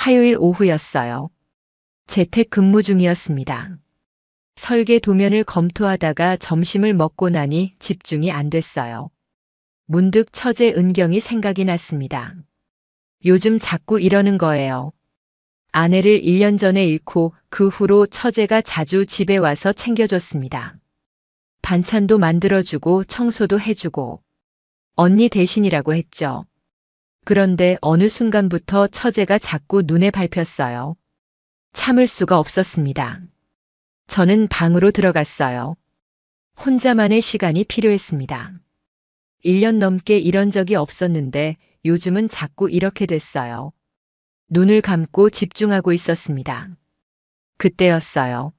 화요일 오후였어요. 재택 근무 중이었습니다. 설계 도면을 검토하다가 점심을 먹고 나니 집중이 안 됐어요. 문득 처제 은경이 생각이 났습니다. 요즘 자꾸 이러는 거예요. 아내를 1년 전에 잃고 그 후로 처제가 자주 집에 와서 챙겨줬습니다. 반찬도 만들어주고 청소도 해주고 언니 대신이라고 했죠. 그런데 어느 순간부터 처제가 자꾸 눈에 밟혔어요. 참을 수가 없었습니다. 저는 방으로 들어갔어요. 혼자만의 시간이 필요했습니다. 1년 넘게 이런 적이 없었는데 요즘은 자꾸 이렇게 됐어요. 눈을 감고 집중하고 있었습니다. 그때였어요.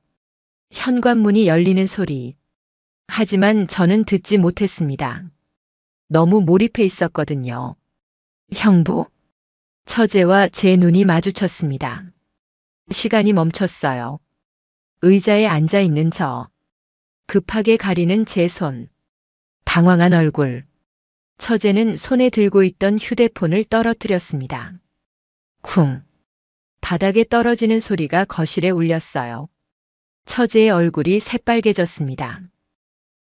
현관문이 열리는 소리. 하지만 저는 듣지 못했습니다. 너무 몰입해 있었거든요. 형부. 처제와 제 눈이 마주쳤습니다. 시간이 멈췄어요. 의자에 앉아 있는 저. 급하게 가리는 제 손. 당황한 얼굴. 처제는 손에 들고 있던 휴대폰을 떨어뜨렸습니다. 쿵. 바닥에 떨어지는 소리가 거실에 울렸어요. 처제의 얼굴이 새빨개졌습니다.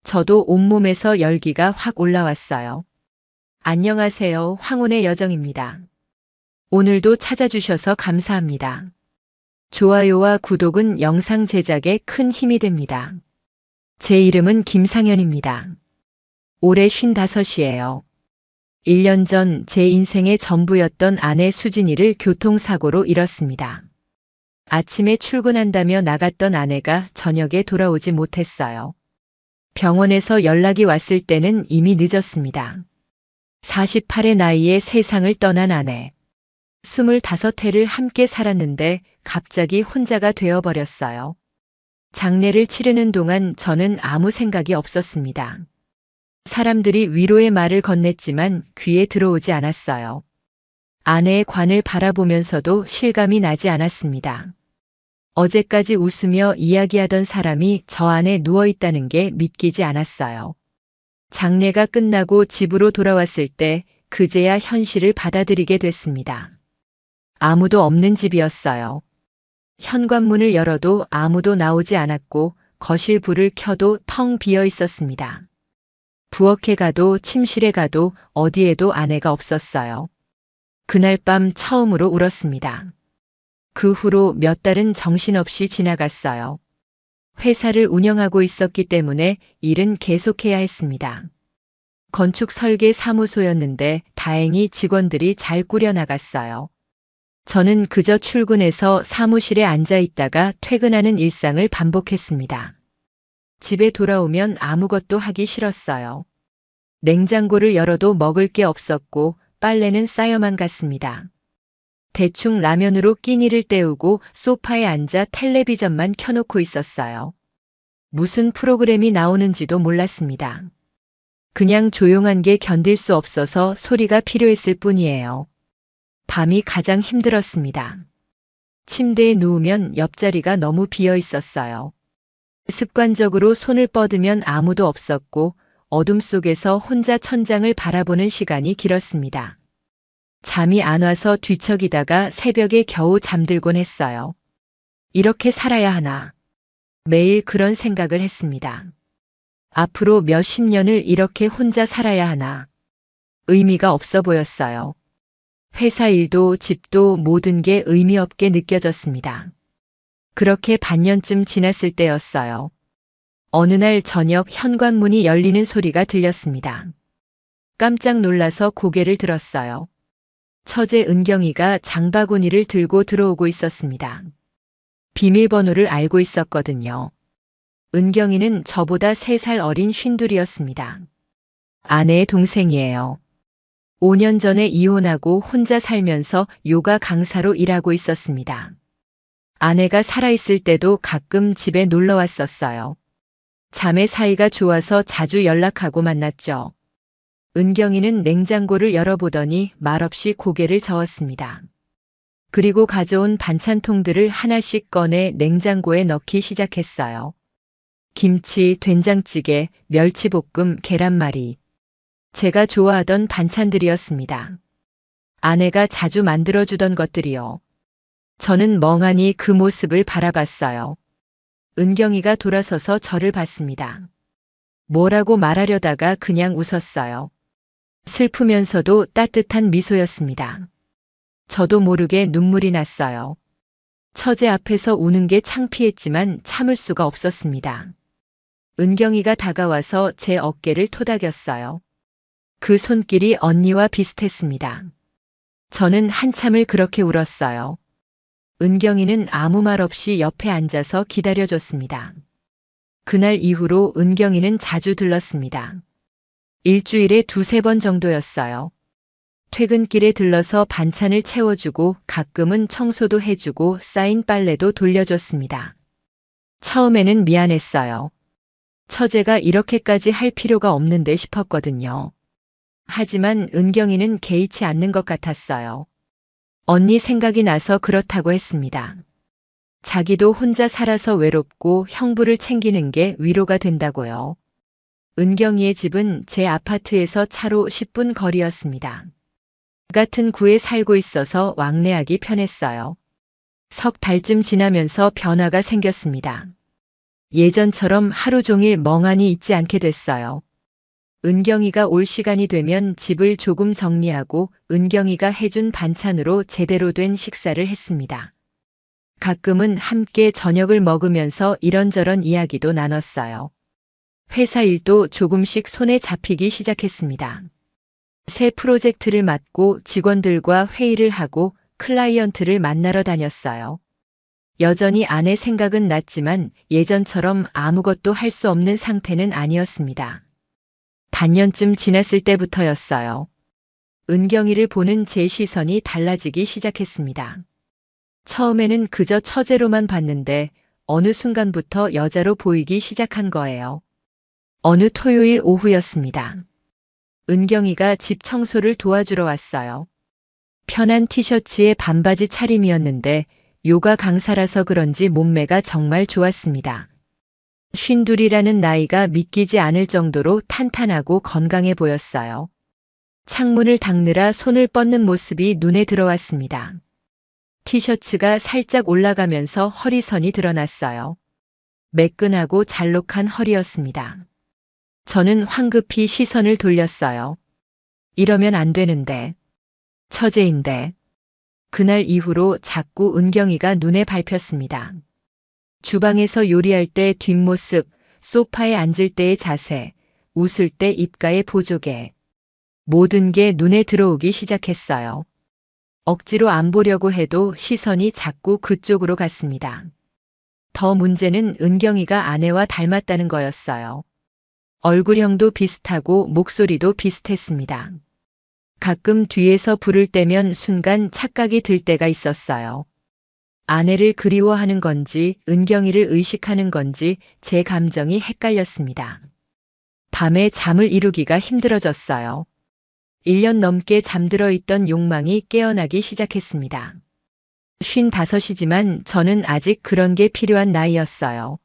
저도 온몸에서 열기가 확 올라왔어요. 안녕하세요. 황혼의 여정입니다. 오늘도 찾아주셔서 감사합니다. 좋아요와 구독은 영상 제작에 큰 힘이 됩니다. 제 이름은 김상현입니다. 올해 55이에요. 1년 전 제 인생의 전부였던 아내 수진이를 교통사고로 잃었습니다. 아침에 출근한다며 나갔던 아내가 저녁에 돌아오지 못했어요. 병원에서 연락이 왔을 때는 이미 늦었습니다. 48의 나이에 세상을 떠난 아내. 25해를 함께 살았는데 갑자기 혼자가 되어버렸어요. 장례를 치르는 동안 저는 아무 생각이 없었습니다. 사람들이 위로의 말을 건넸지만 귀에 들어오지 않았어요. 아내의 관을 바라보면서도 실감이 나지 않았습니다. 어제까지 웃으며 이야기하던 사람이 저 안에 누워있다는 게 믿기지 않았어요. 장례가 끝나고 집으로 돌아왔을 때 그제야 현실을 받아들이게 됐습니다. 아무도 없는 집이었어요. 현관문을 열어도 아무도 나오지 않았고 거실 불을 켜도 텅 비어 있었습니다. 부엌에 가도 침실에 가도 어디에도 아내가 없었어요. 그날 밤 처음으로 울었습니다. 그 후로 몇 달은 정신없이 지나갔어요. 회사를 운영하고 있었기 때문에 일은 계속해야 했습니다. 건축 설계 사무소였는데 다행히 직원들이 잘 꾸려나갔어요. 저는 그저 출근해서 사무실에 앉아 있다가 퇴근하는 일상을 반복했습니다. 집에 돌아오면 아무것도 하기 싫었어요. 냉장고를 열어도 먹을 게 없었고 빨래는 쌓여만 갔습니다. 대충 라면으로 끼니를 때우고 소파에 앉아 텔레비전만 켜놓고 있었어요. 무슨 프로그램이 나오는지도 몰랐습니다. 그냥 조용한 게 견딜 수 없어서 소리가 필요했을 뿐이에요. 밤이 가장 힘들었습니다. 침대에 누우면 옆자리가 너무 비어 있었어요. 습관적으로 손을 뻗으면 아무도 없었고 어둠 속에서 혼자 천장을 바라보는 시간이 길었습니다. 잠이 안 와서 뒤척이다가 새벽에 겨우 잠들곤 했어요. 이렇게 살아야 하나. 매일 그런 생각을 했습니다. 앞으로 몇십 년을 이렇게 혼자 살아야 하나. 의미가 없어 보였어요. 회사 일도 집도 모든 게 의미 없게 느껴졌습니다. 그렇게 반년쯤 지났을 때였어요. 어느 날 저녁 현관문이 열리는 소리가 들렸습니다. 깜짝 놀라서 고개를 들었어요. 처제 은경이가 장바구니를 들고 들어오고 있었습니다. 비밀번호를 알고 있었거든요. 은경이는 저보다 3살 어린 쉰둘이었습니다. 아내의 동생이에요. 5년 전에 이혼하고 혼자 살면서 요가 강사로 일하고 있었습니다. 아내가 살아있을 때도 가끔 집에 놀러 왔었어요. 자매 사이가 좋아서 자주 연락하고 만났죠. 은경이는 냉장고를 열어보더니 말없이 고개를 저었습니다. 그리고 가져온 반찬통들을 하나씩 꺼내 냉장고에 넣기 시작했어요. 김치, 된장찌개, 멸치볶음, 계란말이. 제가 좋아하던 반찬들이었습니다. 아내가 자주 만들어주던 것들이요. 저는 멍하니 그 모습을 바라봤어요. 은경이가 돌아서서 저를 봤습니다. 뭐라고 말하려다가 그냥 웃었어요. 슬프면서도 따뜻한 미소였습니다. 저도 모르게 눈물이 났어요. 처제 앞에서 우는 게 창피했지만 참을 수가 없었습니다. 은경이가 다가와서 제 어깨를 토닥였어요. 그 손길이 언니와 비슷했습니다. 저는 한참을 그렇게 울었어요. 은경이는 아무 말 없이 옆에 앉아서 기다려줬습니다. 그날 이후로 은경이는 자주 들렀습니다. 일주일에 2~3번 정도였어요. 퇴근길에 들러서 반찬을 채워주고 가끔은 청소도 해주고 쌓인 빨래도 돌려줬습니다. 처음에는 미안했어요. 처제가 이렇게까지 할 필요가 없는데 싶었거든요. 하지만 은경이는 개의치 않는 것 같았어요. 언니 생각이 나서 그렇다고 했습니다. 자기도 혼자 살아서 외롭고 형부를 챙기는 게 위로가 된다고요. 은경이의 집은 제 아파트에서 차로 10분 거리였습니다. 같은 구에 살고 있어서 왕래하기 편했어요. 석 달쯤 지나면서 변화가 생겼습니다. 예전처럼 하루 종일 멍하니 있지 않게 됐어요. 은경이가 올 시간이 되면 집을 조금 정리하고 은경이가 해준 반찬으로 제대로 된 식사를 했습니다. 가끔은 함께 저녁을 먹으면서 이런저런 이야기도 나눴어요. 회사 일도 조금씩 손에 잡히기 시작했습니다. 새 프로젝트를 맡고 직원들과 회의를 하고 클라이언트를 만나러 다녔어요. 여전히 아내 생각은 났지만 예전처럼 아무것도 할 수 없는 상태는 아니었습니다. 반년쯤 지났을 때부터였어요. 은경이를 보는 제 시선이 달라지기 시작했습니다. 처음에는 그저 처제로만 봤는데 어느 순간부터 여자로 보이기 시작한 거예요. 어느 토요일 오후였습니다. 은경이가 집 청소를 도와주러 왔어요. 편한 티셔츠에 반바지 차림이었는데 요가 강사라서 그런지 몸매가 정말 좋았습니다. 52이라는 나이가 믿기지 않을 정도로 탄탄하고 건강해 보였어요. 창문을 닦느라 손을 뻗는 모습이 눈에 들어왔습니다. 티셔츠가 살짝 올라가면서 허리선이 드러났어요. 매끈하고 잘록한 허리였습니다. 저는 황급히 시선을 돌렸어요. 이러면 안 되는데. 처제인데. 그날 이후로 자꾸 은경이가 눈에 밟혔습니다. 주방에서 요리할 때 뒷모습, 소파에 앉을 때의 자세, 웃을 때 입가의 보조개. 모든 게 눈에 들어오기 시작했어요. 억지로 안 보려고 해도 시선이 자꾸 그쪽으로 갔습니다. 더 문제는 은경이가 아내와 닮았다는 거였어요. 얼굴형도 비슷하고 목소리도 비슷했습니다. 가끔 뒤에서 부를 때면 순간 착각이 들 때가 있었어요. 아내를 그리워하는 건지 은경이를 의식하는 건지 제 감정이 헷갈렸습니다. 밤에 잠을 이루기가 힘들어졌어요. 1년 넘게 잠들어 있던 욕망이 깨어나기 시작했습니다. 55이지만 저는 아직 그런 게 필요한 나이였어요.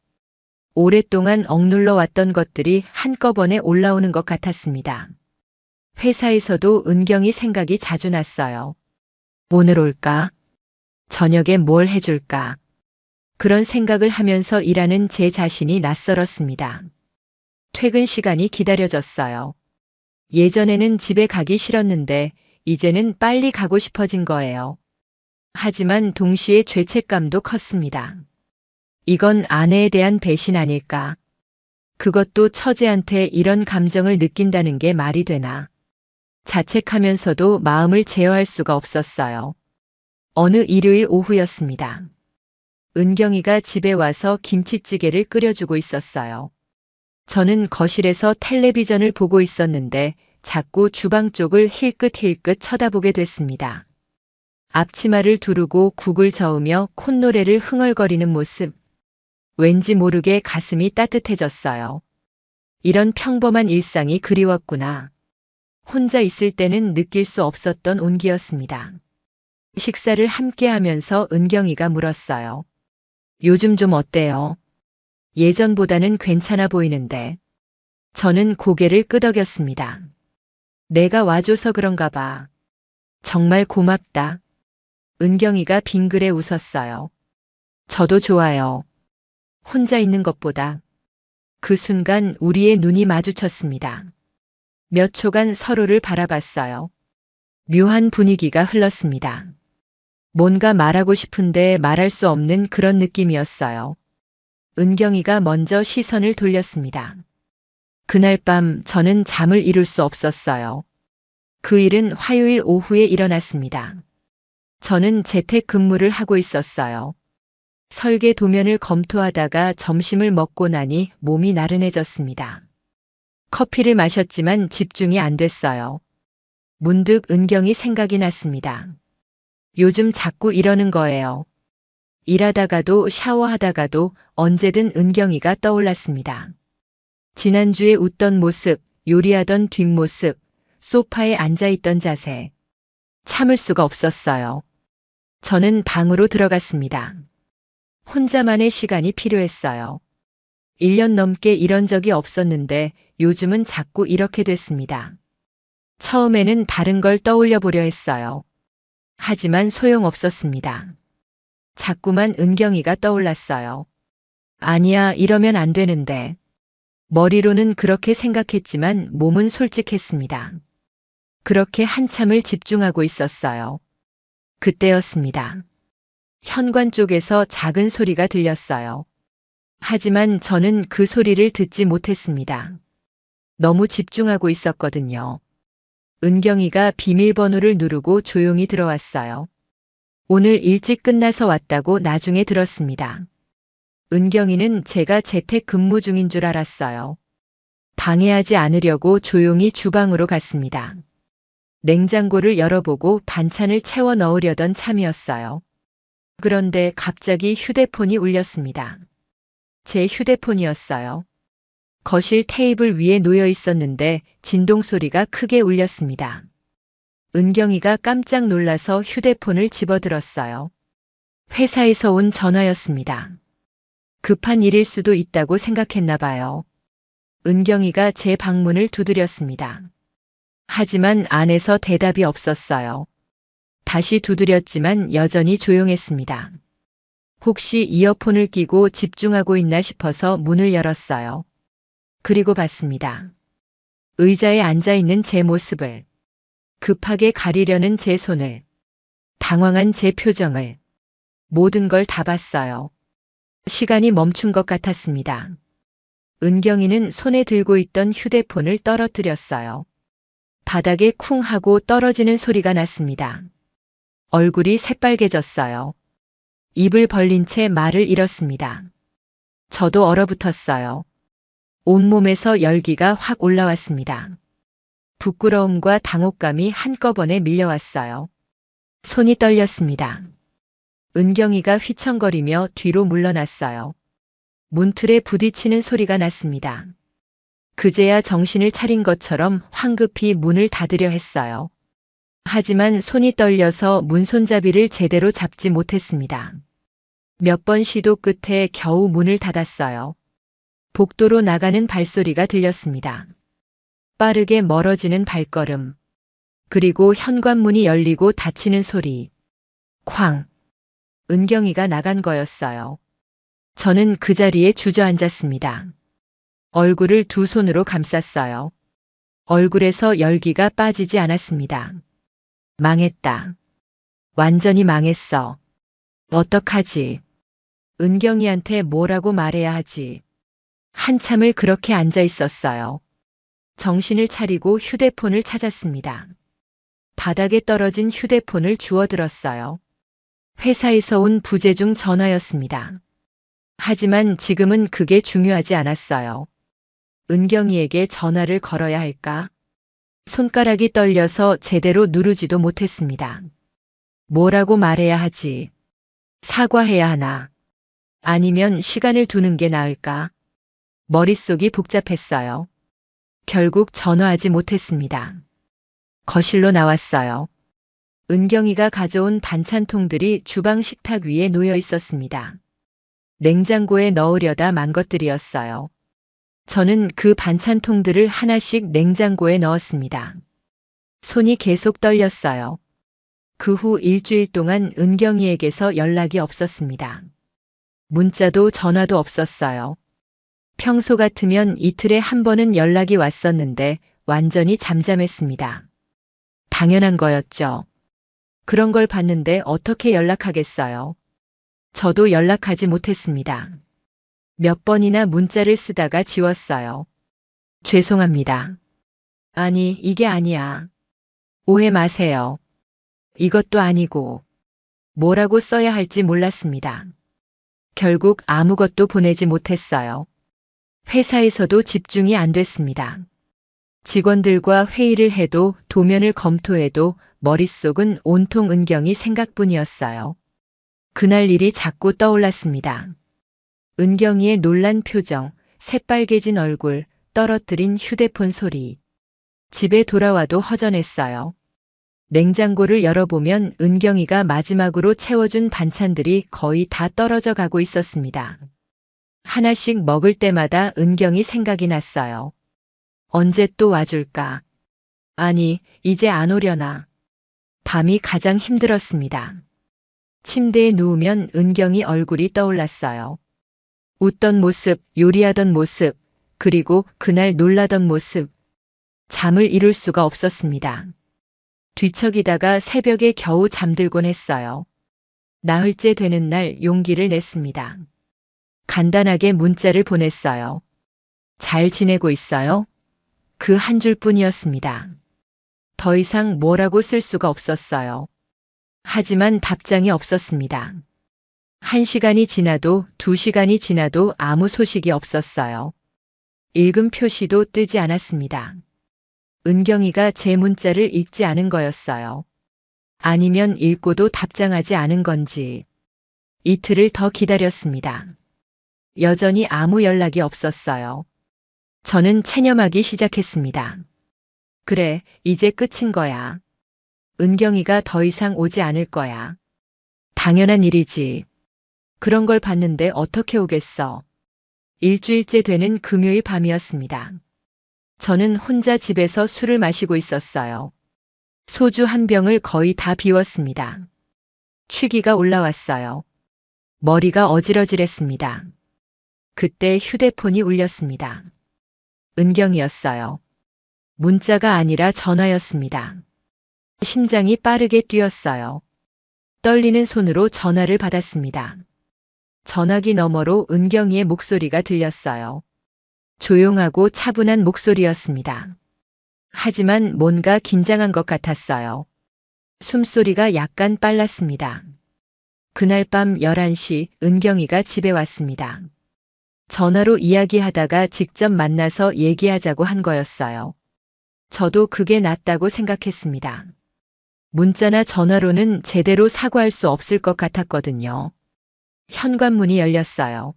오랫동안 억눌러 왔던 것들이 한꺼번에 올라오는 것 같았습니다. 회사에서도 은경이 생각이 자주 났어요. 오늘 올까? 저녁에 뭘 해줄까? 그런 생각을 하면서 일하는 제 자신이 낯설었습니다. 퇴근 시간이 기다려졌어요. 예전에는 집에 가기 싫었는데 이제는 빨리 가고 싶어진 거예요. 하지만 동시에 죄책감도 컸습니다. 이건 아내에 대한 배신 아닐까? 그것도 처제한테 이런 감정을 느낀다는 게 말이 되나? 자책하면서도 마음을 제어할 수가 없었어요. 어느 일요일 오후였습니다. 은경이가 집에 와서 김치찌개를 끓여주고 있었어요. 저는 거실에서 텔레비전을 보고 있었는데 자꾸 주방 쪽을 힐끗힐끗 쳐다보게 됐습니다. 앞치마를 두르고 국을 저으며 콧노래를 흥얼거리는 모습. 왠지 모르게 가슴이 따뜻해졌어요. 이런 평범한 일상이 그리웠구나. 혼자 있을 때는 느낄 수 없었던 온기였습니다. 식사를 함께 하면서 은경이가 물었어요. 요즘 좀 어때요? 예전보다는 괜찮아 보이는데. 저는 고개를 끄덕였습니다. 내가 와줘서 그런가 봐. 정말 고맙다. 은경이가 빙그레 웃었어요. 저도 좋아요. 혼자 있는 것보다. 그 순간 우리의 눈이 마주쳤습니다. 몇 초간 서로를 바라봤어요. 묘한 분위기가 흘렀습니다. 뭔가 말하고 싶은데 말할 수 없는 그런 느낌이었어요. 은경이가 먼저 시선을 돌렸습니다. 그날 밤 저는 잠을 이룰 수 없었어요. 그 일은 화요일 오후에 일어났습니다. 저는 재택 근무를 하고 있었어요. 설계 도면을 검토하다가 점심을 먹고 나니 몸이 나른해졌습니다. 커피를 마셨지만 집중이 안 됐어요. 문득 은경이 생각이 났습니다. 요즘 자꾸 이러는 거예요. 일하다가도 샤워하다가도 언제든 은경이가 떠올랐습니다. 지난주에 웃던 모습, 요리하던 뒷모습, 소파에 앉아있던 자세. 참을 수가 없었어요. 저는 방으로 들어갔습니다. 혼자만의 시간이 필요했어요. 1년 넘게 이런 적이 없었는데 요즘은 자꾸 이렇게 됐습니다. 처음에는 다른 걸 떠올려 보려 했어요. 하지만 소용없었습니다. 자꾸만 은경이가 떠올랐어요. 아니야, 이러면 안 되는데. 머리로는 그렇게 생각했지만 몸은 솔직했습니다. 그렇게 한참을 집중하고 있었어요. 그때였습니다. 현관 쪽에서 작은 소리가 들렸어요. 하지만 저는 그 소리를 듣지 못했습니다. 너무 집중하고 있었거든요. 은경이가 비밀번호를 누르고 조용히 들어왔어요. 오늘 일찍 끝나서 왔다고 나중에 들었습니다. 은경이는 제가 재택 근무 중인 줄 알았어요. 방해하지 않으려고 조용히 주방으로 갔습니다. 냉장고를 열어보고 반찬을 채워 넣으려던 참이었어요. 그런데 갑자기 휴대폰이 울렸습니다. 제 휴대폰이었어요. 거실 테이블 위에 놓여 있었는데 진동 소리가 크게 울렸습니다. 은경이가 깜짝 놀라서 휴대폰을 집어들었어요. 회사에서 온 전화였습니다. 급한 일일 수도 있다고 생각했나 봐요. 은경이가 제 방문을 두드렸습니다. 하지만 안에서 대답이 없었어요. 다시 두드렸지만 여전히 조용했습니다. 혹시 이어폰을 끼고 집중하고 있나 싶어서 문을 열었어요. 그리고 봤습니다. 의자에 앉아있는 제 모습을, 급하게 가리려는 제 손을, 당황한 제 표정을, 모든 걸 다 봤어요. 시간이 멈춘 것 같았습니다. 은경이는 손에 들고 있던 휴대폰을 떨어뜨렸어요. 바닥에 쿵 하고 떨어지는 소리가 났습니다. 얼굴이 새빨개졌어요. 입을 벌린 채 말을 잃었습니다. 저도 얼어붙었어요. 온몸에서 열기가 확 올라왔습니다. 부끄러움과 당혹감이 한꺼번에 밀려왔어요. 손이 떨렸습니다. 은경이가 휘청거리며 뒤로 물러났어요. 문틀에 부딪히는 소리가 났습니다. 그제야 정신을 차린 것처럼 황급히 문을 닫으려 했어요. 하지만 손이 떨려서 문손잡이를 제대로 잡지 못했습니다. 몇 번 시도 끝에 겨우 문을 닫았어요. 복도로 나가는 발소리가 들렸습니다. 빠르게 멀어지는 발걸음. 그리고 현관문이 열리고 닫히는 소리. 쾅. 은경이가 나간 거였어요. 저는 그 자리에 주저앉았습니다. 얼굴을 두 손으로 감쌌어요. 얼굴에서 열기가 빠지지 않았습니다. 망했다. 완전히 망했어. 어떡하지? 은경이한테 뭐라고 말해야 하지? 한참을 그렇게 앉아 있었어요. 정신을 차리고 휴대폰을 찾았습니다. 바닥에 떨어진 휴대폰을 주워들었어요. 회사에서 온 부재중 전화였습니다. 하지만 지금은 그게 중요하지 않았어요. 은경이에게 전화를 걸어야 할까? 손가락이 떨려서 제대로 누르지도 못했습니다. 뭐라고 말해야 하지? 사과해야 하나? 아니면 시간을 두는 게 나을까? 머릿속이 복잡했어요. 결국 전화하지 못했습니다. 거실로 나왔어요. 은경이가 가져온 반찬통들이 주방 식탁 위에 놓여 있었습니다. 냉장고에 넣으려다 만 것들이었어요. 저는 그 반찬통들을 하나씩 냉장고에 넣었습니다. 손이 계속 떨렸어요. 그 후 일주일 동안 은경이에게서 연락이 없었습니다. 문자도 전화도 없었어요. 평소 같으면 이틀에 한 번은 연락이 왔었는데 완전히 잠잠했습니다. 당연한 거였죠. 그런 걸 봤는데 어떻게 연락하겠어요? 저도 연락하지 못했습니다. 몇 번이나 문자를 쓰다가 지웠어요. 죄송합니다. 아니, 이게 아니야. 오해 마세요. 이것도 아니고. 뭐라고 써야 할지 몰랐습니다. 결국 아무것도 보내지 못했어요. 회사에서도 집중이 안 됐습니다. 직원들과 회의를 해도 도면을 검토해도 머릿속은 온통 은경이 생각뿐이었어요. 그날 일이 자꾸 떠올랐습니다. 은경이의 놀란 표정, 새빨개진 얼굴, 떨어뜨린 휴대폰 소리. 집에 돌아와도 허전했어요. 냉장고를 열어보면 은경이가 마지막으로 채워준 반찬들이 거의 다 떨어져 가고 있었습니다. 하나씩 먹을 때마다 은경이 생각이 났어요. 언제 또 와줄까? 아니, 이제 안 오려나. 밤이 가장 힘들었습니다. 침대에 누우면 은경이 얼굴이 떠올랐어요. 웃던 모습, 요리하던 모습, 그리고 그날 놀라던 모습. 잠을 이룰 수가 없었습니다. 뒤척이다가 새벽에 겨우 잠들곤 했어요. 나흘째 되는 날 용기를 냈습니다. 간단하게 문자를 보냈어요. 잘 지내고 있어요? 그 한 줄뿐이었습니다. 더 이상 뭐라고 쓸 수가 없었어요. 하지만 답장이 없었습니다. 1시간이 지나도 2시간이 지나도 아무 소식이 없었어요. 읽음 표시도 뜨지 않았습니다. 은경이가 제 문자를 읽지 않은 거였어요. 아니면 읽고도 답장하지 않은 건지. 이틀을 더 기다렸습니다. 여전히 아무 연락이 없었어요. 저는 체념하기 시작했습니다. 그래, 이제 끝인 거야. 은경이가 더 이상 오지 않을 거야. 당연한 일이지. 그런 걸 봤는데 어떻게 오겠어. 일주일째 되는 금요일 밤이었습니다. 저는 혼자 집에서 술을 마시고 있었어요. 소주 한 병을 거의 다 비웠습니다. 취기가 올라왔어요. 머리가 어지러질했습니다. 그때 휴대폰이 울렸습니다. 은경이었어요. 문자가 아니라 전화였습니다. 심장이 빠르게 뛰었어요. 떨리는 손으로 전화를 받았습니다. 전화기 너머로 은경이의 목소리가 들렸어요. 조용하고 차분한 목소리였습니다. 하지만 뭔가 긴장한 것 같았어요. 숨소리가 약간 빨랐습니다. 그날 밤 11시 은경이가 집에 왔습니다. 전화로 이야기하다가 직접 만나서 얘기하자고 한 거였어요. 저도 그게 낫다고 생각했습니다. 문자나 전화로는 제대로 사과할 수 없을 것 같았거든요. 현관문이 열렸어요.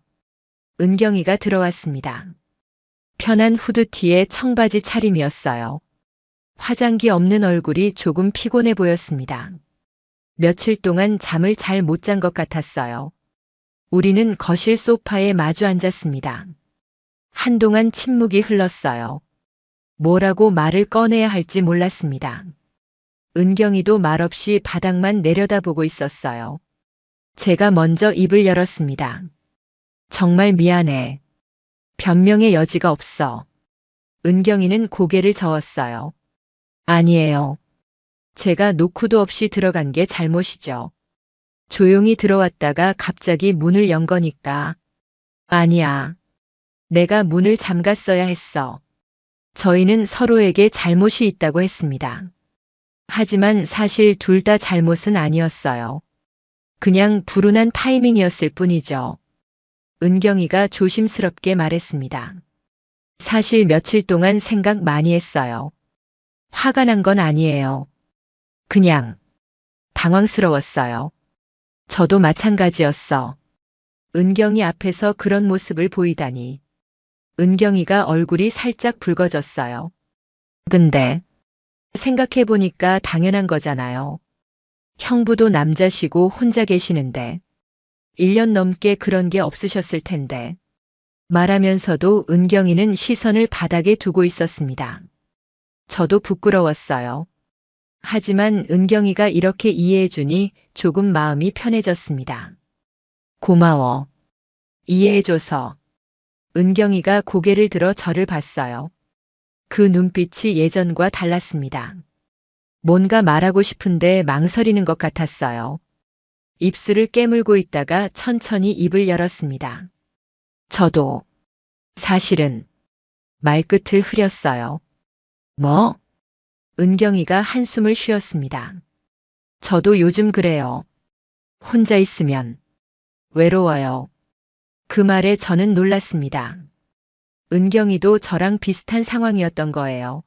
은경이가 들어왔습니다. 편한 후드티에 청바지 차림이었어요. 화장기 없는 얼굴이 조금 피곤해 보였습니다. 며칠 동안 잠을 잘 못 잔 것 같았어요. 우리는 거실 소파에 마주 앉았습니다. 한동안 침묵이 흘렀어요. 뭐라고 말을 꺼내야 할지 몰랐습니다. 은경이도 말없이 바닥만 내려다보고 있었어요. 제가 먼저 입을 열었습니다. 정말 미안해. 변명의 여지가 없어. 은경이는 고개를 저었어요. 아니에요. 제가 노크도 없이 들어간 게 잘못이죠. 조용히 들어왔다가 갑자기 문을 연 거니까. 아니야. 내가 문을 잠갔어야 했어. 저희는 서로에게 잘못이 있다고 했습니다. 하지만 사실 둘 다 잘못은 아니었어요. 그냥 불운한 타이밍이었을 뿐이죠. 은경이가 조심스럽게 말했습니다. 사실 며칠 동안 생각 많이 했어요. 화가 난 건 아니에요. 그냥 당황스러웠어요. 저도 마찬가지였어. 은경이 앞에서 그런 모습을 보이다니. 은경이가 얼굴이 살짝 붉어졌어요. 근데 생각해보니까 당연한 거잖아요. 형부도 남자시고 혼자 계시는데 1년 넘게 그런 게 없으셨을 텐데. 말하면서도 은경이는 시선을 바닥에 두고 있었습니다. 저도 부끄러웠어요. 하지만 은경이가 이렇게 이해해주니 조금 마음이 편해졌습니다. 고마워. 이해해줘서. 은경이가 고개를 들어 저를 봤어요. 그 눈빛이 예전과 달랐습니다. 뭔가 말하고 싶은데 망설이는 것 같았어요. 입술을 깨물고 있다가 천천히 입을 열었습니다. 저도 사실은 말끝을 흐렸어요. 뭐? 은경이가 한숨을 쉬었습니다. 저도 요즘 그래요. 혼자 있으면 외로워요. 그 말에 저는 놀랐습니다. 은경이도 저랑 비슷한 상황이었던 거예요.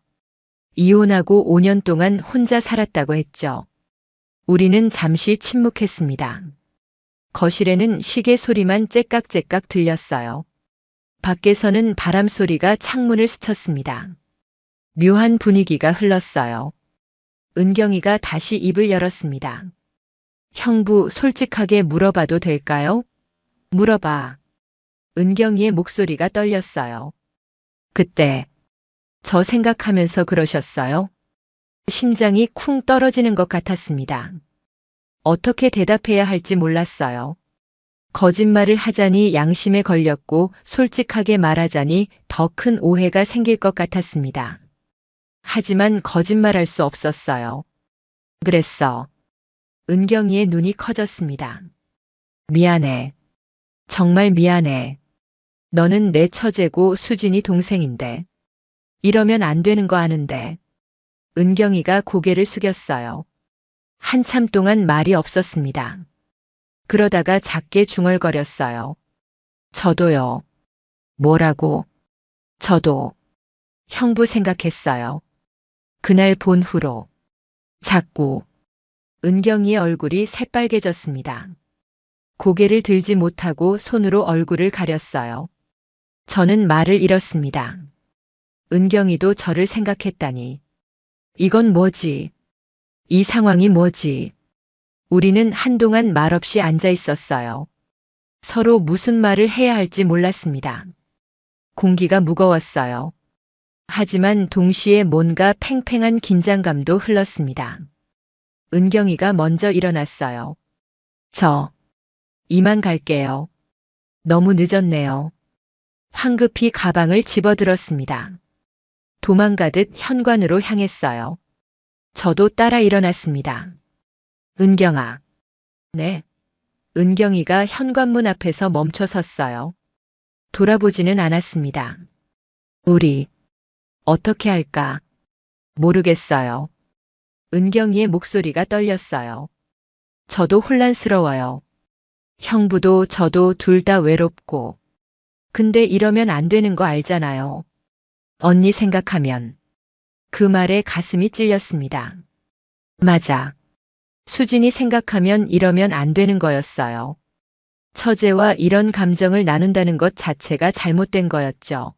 이혼하고 5년 동안 혼자 살았다고 했죠. 우리는 잠시 침묵했습니다. 거실에는 시계 소리만 째깍째깍 들렸어요. 밖에서는 바람 소리가 창문을 스쳤습니다. 묘한 분위기가 흘렀어요. 은경이가 다시 입을 열었습니다. 형부, 솔직하게 물어봐도 될까요? 물어봐. 은경이의 목소리가 떨렸어요. 그때 저 생각하면서 그러셨어요? 심장이 쿵 떨어지는 것 같았습니다. 어떻게 대답해야 할지 몰랐어요. 거짓말을 하자니 양심에 걸렸고 솔직하게 말하자니 더 큰 오해가 생길 것 같았습니다. 하지만 거짓말할 수 없었어요. 그랬어. 은경이의 눈이 커졌습니다. 미안해. 정말 미안해. 너는 내 처제고 수진이 동생인데. 이러면 안 되는 거 아는데. 은경이가 고개를 숙였어요. 한참 동안 말이 없었습니다. 그러다가 작게 중얼거렸어요. 저도요. 뭐라고? 저도 형부 생각했어요. 그날 본 후로 자꾸 은경이의 얼굴이 새빨개졌습니다. 고개를 들지 못하고 손으로 얼굴을 가렸어요. 저는 말을 잃었습니다. 은경이도 저를 생각했다니. 이건 뭐지? 이 상황이 뭐지? 우리는 한동안 말없이 앉아 있었어요. 서로 무슨 말을 해야 할지 몰랐습니다. 공기가 무거웠어요. 하지만 동시에 뭔가 팽팽한 긴장감도 흘렀습니다. 은경이가 먼저 일어났어요. 저 이만 갈게요. 너무 늦었네요. 황급히 가방을 집어들었습니다. 도망가듯 현관으로 향했어요. 저도 따라 일어났습니다. 은경아. 네. 은경이가 현관문 앞에서 멈춰 섰어요. 돌아보지는 않았습니다. 우리 어떻게 할까? 모르겠어요. 은경이의 목소리가 떨렸어요. 저도 혼란스러워요. 형부도 저도 둘 다 외롭고. 근데 이러면 안 되는 거 알잖아요. 언니 생각하면. 그 말에 가슴이 찔렸습니다. 맞아. 수진이 생각하면 이러면 안 되는 거였어요. 처제와 이런 감정을 나눈다는 것 자체가 잘못된 거였죠.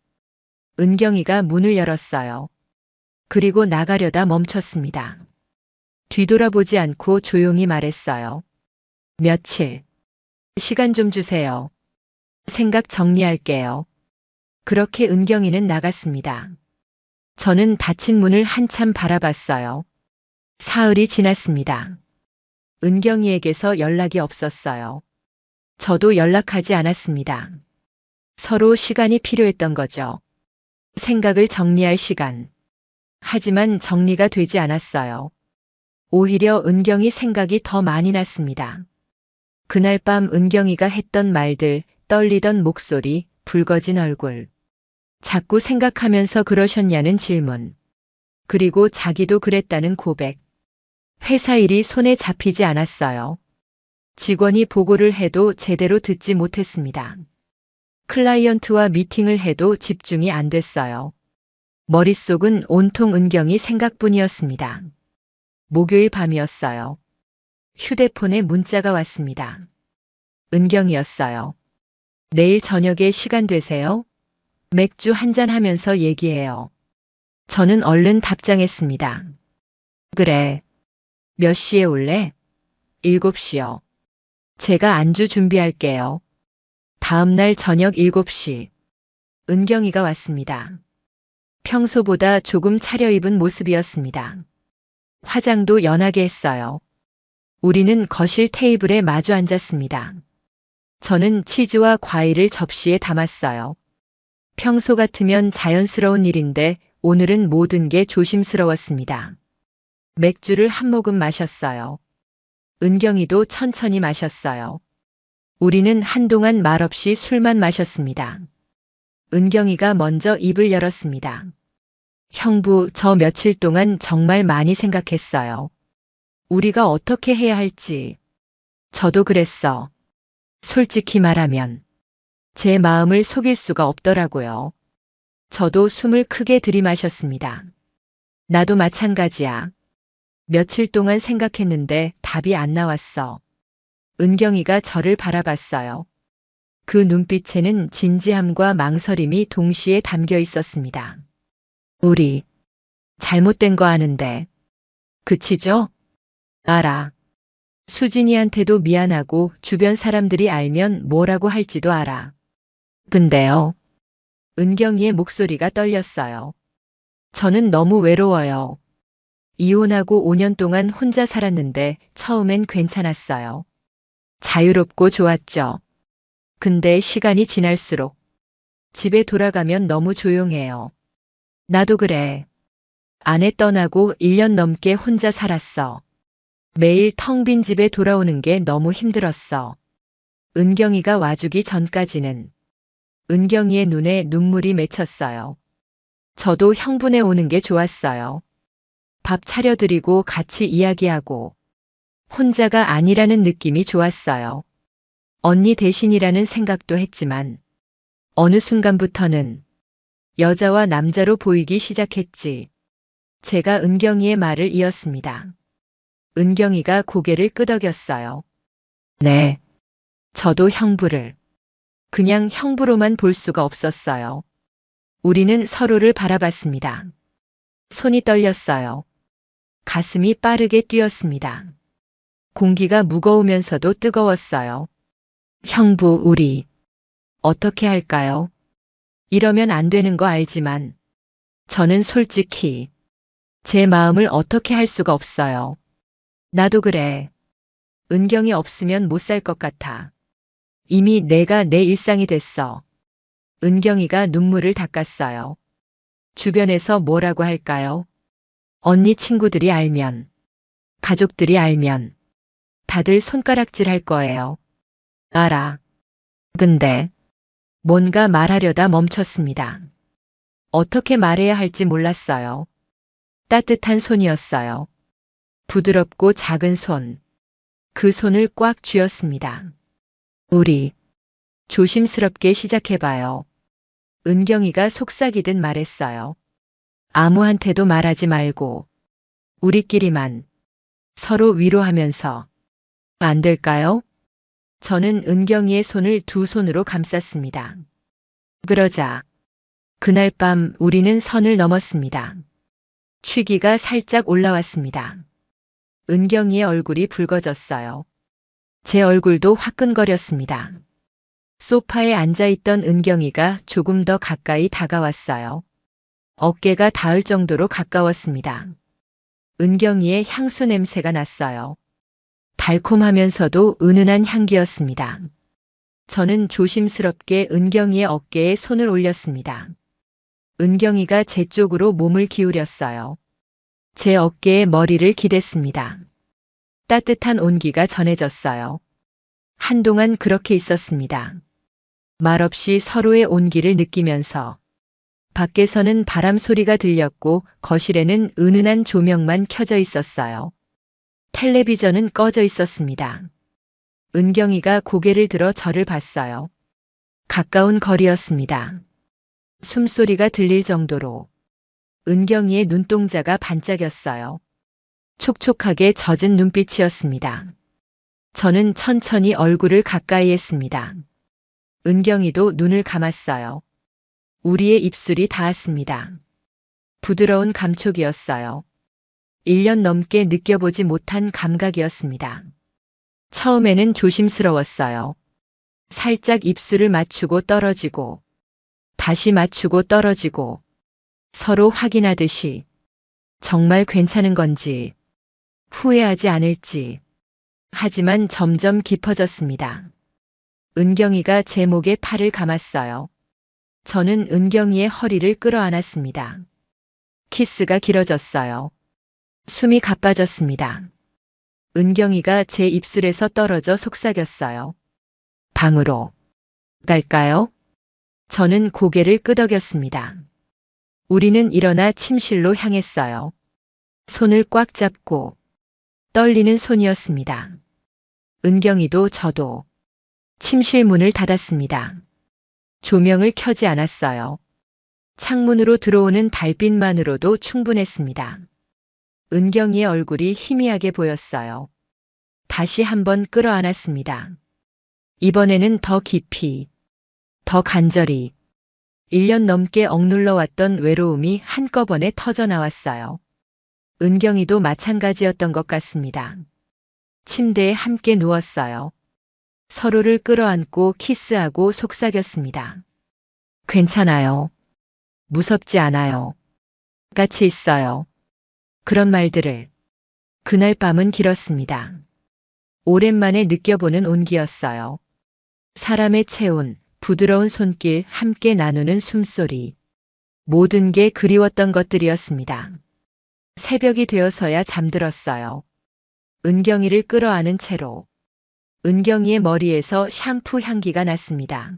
은경이가 문을 열었어요. 그리고 나가려다 멈췄습니다. 뒤돌아보지 않고 조용히 말했어요. 며칠. 시간 좀 주세요. 생각 정리할게요. 그렇게 은경이는 나갔습니다. 저는 닫힌 문을 한참 바라봤어요. 사흘이 지났습니다. 은경이에게서 연락이 없었어요. 저도 연락하지 않았습니다. 서로 시간이 필요했던 거죠. 생각을 정리할 시간. 하지만 정리가 되지 않았어요. 오히려 은경이 생각이 더 많이 났습니다. 그날 밤 은경이가 했던 말들, 떨리던 목소리, 붉어진 얼굴. 자꾸 생각하면서 그러셨냐는 질문. 그리고 자기도 그랬다는 고백. 회사 일이 손에 잡히지 않았어요. 직원이 보고를 해도 제대로 듣지 못했습니다. 클라이언트와 미팅을 해도 집중이 안 됐어요. 머릿속은 온통 은경이 생각뿐이었습니다. 목요일 밤이었어요. 휴대폰에 문자가 왔습니다. 은경이었어요. 내일 저녁에 시간 되세요? 맥주 한잔 하면서 얘기해요. 저는 얼른 답장했습니다. 그래. 몇 시에 올래? 7시요. 제가 안주 준비할게요. 다음 날 저녁 7시. 은경이가 왔습니다. 평소보다 조금 차려입은 모습이었습니다. 화장도 연하게 했어요. 우리는 거실 테이블에 마주 앉았습니다. 저는 치즈와 과일을 접시에 담았어요. 평소 같으면 자연스러운 일인데 오늘은 모든 게 조심스러웠습니다. 맥주를 한 모금 마셨어요. 은경이도 천천히 마셨어요. 우리는 한동안 말없이 술만 마셨습니다. 은경이가 먼저 입을 열었습니다. 형부, 저 며칠 동안 정말 많이 생각했어요. 우리가 어떻게 해야 할지. 저도 그랬어. 솔직히 말하면 제 마음을 속일 수가 없더라고요. 저도 숨을 크게 들이마셨습니다. 나도 마찬가지야. 며칠 동안 생각했는데 답이 안 나왔어. 은경이가 저를 바라봤어요. 그 눈빛에는 진지함과 망설임이 동시에 담겨 있었습니다. 우리 잘못된 거 아는데. 그치죠? 알아. 수진이한테도 미안하고 주변 사람들이 알면 뭐라고 할지도 알아. 근데요. 은경이의 목소리가 떨렸어요. 저는 너무 외로워요. 이혼하고 5년 동안 혼자 살았는데 처음엔 괜찮았어요. 자유롭고 좋았죠. 근데 시간이 지날수록 집에 돌아가면 너무 조용해요. 나도 그래. 아내 떠나고 1년 넘게 혼자 살았어. 매일 텅 빈 집에 돌아오는 게 너무 힘들었어. 은경이가 와주기 전까지는. 은경이의 눈에 눈물이 맺혔어요. 저도 형부네 오는 게 좋았어요. 밥 차려드리고 같이 이야기하고 혼자가 아니라는 느낌이 좋았어요. 언니 대신이라는 생각도 했지만 어느 순간부터는 여자와 남자로 보이기 시작했지. 제가 은경이의 말을 이었습니다. 은경이가 고개를 끄덕였어요. 네. 저도 형부를 그냥 형부로만 볼 수가 없었어요. 우리는 서로를 바라봤습니다. 손이 떨렸어요. 가슴이 빠르게 뛰었습니다. 공기가 무거우면서도 뜨거웠어요. 형부, 우리 어떻게 할까요? 이러면 안 되는 거 알지만 저는 솔직히 제 마음을 어떻게 할 수가 없어요. 나도 그래. 은경이 없으면 못 살 것 같아. 이미 내가 내 일상이 됐어. 은경이가 눈물을 닦았어요. 주변에서 뭐라고 할까요? 언니 친구들이 알면, 가족들이 알면 다들 손가락질 할 거예요. 알아. 근데 뭔가 말하려다 멈췄습니다. 어떻게 말해야 할지 몰랐어요. 따뜻한 손이었어요. 부드럽고 작은 손. 그 손을 꽉 쥐었습니다. 우리 조심스럽게 시작해봐요. 은경이가 속삭이듯 말했어요. 아무한테도 말하지 말고 우리끼리만 서로 위로하면서. 안 될까요? 저는 은경이의 손을 두 손으로 감쌌습니다. 그러자 그날 밤 우리는 선을 넘었습니다. 취기가 살짝 올라왔습니다. 은경이의 얼굴이 붉어졌어요. 제 얼굴도 화끈거렸습니다. 소파에 앉아있던 은경이가 조금 더 가까이 다가왔어요. 어깨가 닿을 정도로 가까웠습니다. 은경이의 향수 냄새가 났어요. 달콤하면서도 은은한 향기였습니다. 저는 조심스럽게 은경이의 어깨에 손을 올렸습니다. 은경이가 제 쪽으로 몸을 기울였어요. 제 어깨에 머리를 기댔습니다. 따뜻한 온기가 전해졌어요. 한동안 그렇게 있었습니다. 말없이 서로의 온기를 느끼면서. 밖에서는 바람 소리가 들렸고 거실에는 은은한 조명만 켜져 있었어요. 텔레비전은 꺼져 있었습니다. 은경이가 고개를 들어 저를 봤어요. 가까운 거리였습니다. 숨소리가 들릴 정도로. 은경이의 눈동자가 반짝였어요. 촉촉하게 젖은 눈빛이었습니다. 저는 천천히 얼굴을 가까이 했습니다. 은경이도 눈을 감았어요. 우리의 입술이 닿았습니다. 부드러운 감촉이었어요. 1년 넘게 느껴보지 못한 감각이었습니다. 처음에는 조심스러웠어요. 살짝 입술을 맞추고 떨어지고, 다시 맞추고 떨어지고, 서로 확인하듯이 정말 괜찮은 건지 후회하지 않을지. 하지만 점점 깊어졌습니다. 은경이가 제 목에 팔을 감았어요. 저는 은경이의 허리를 끌어안았습니다. 키스가 길어졌어요. 숨이 가빠졌습니다. 은경이가 제 입술에서 떨어져 속삭였어요. 방으로 갈까요? 저는 고개를 끄덕였습니다. 우리는 일어나 침실로 향했어요. 손을 꽉 잡고 떨리는 손이었습니다. 은경이도 저도 침실 문을 닫았습니다. 조명을 켜지 않았어요. 창문으로 들어오는 달빛만으로도 충분했습니다. 은경이의 얼굴이 희미하게 보였어요. 다시 한번 끌어안았습니다. 이번에는 더 깊이, 더 간절히. 1년 넘게 억눌러 왔던 외로움이 한꺼번에 터져 나왔어요. 은경이도 마찬가지였던 것 같습니다. 침대에 함께 누웠어요. 서로를 끌어안고 키스하고 속삭였습니다. 괜찮아요. 무섭지 않아요. 같이 있어요. 그런 말들을. 그날 밤은 길었습니다. 오랜만에 느껴보는 온기였어요. 사람의 체온, 부드러운 손길, 함께 나누는 숨소리. 모든 게 그리웠던 것들이었습니다. 새벽이 되어서야 잠들었어요. 은경이를 끌어안은 채로. 은경이의 머리에서 샴푸 향기가 났습니다.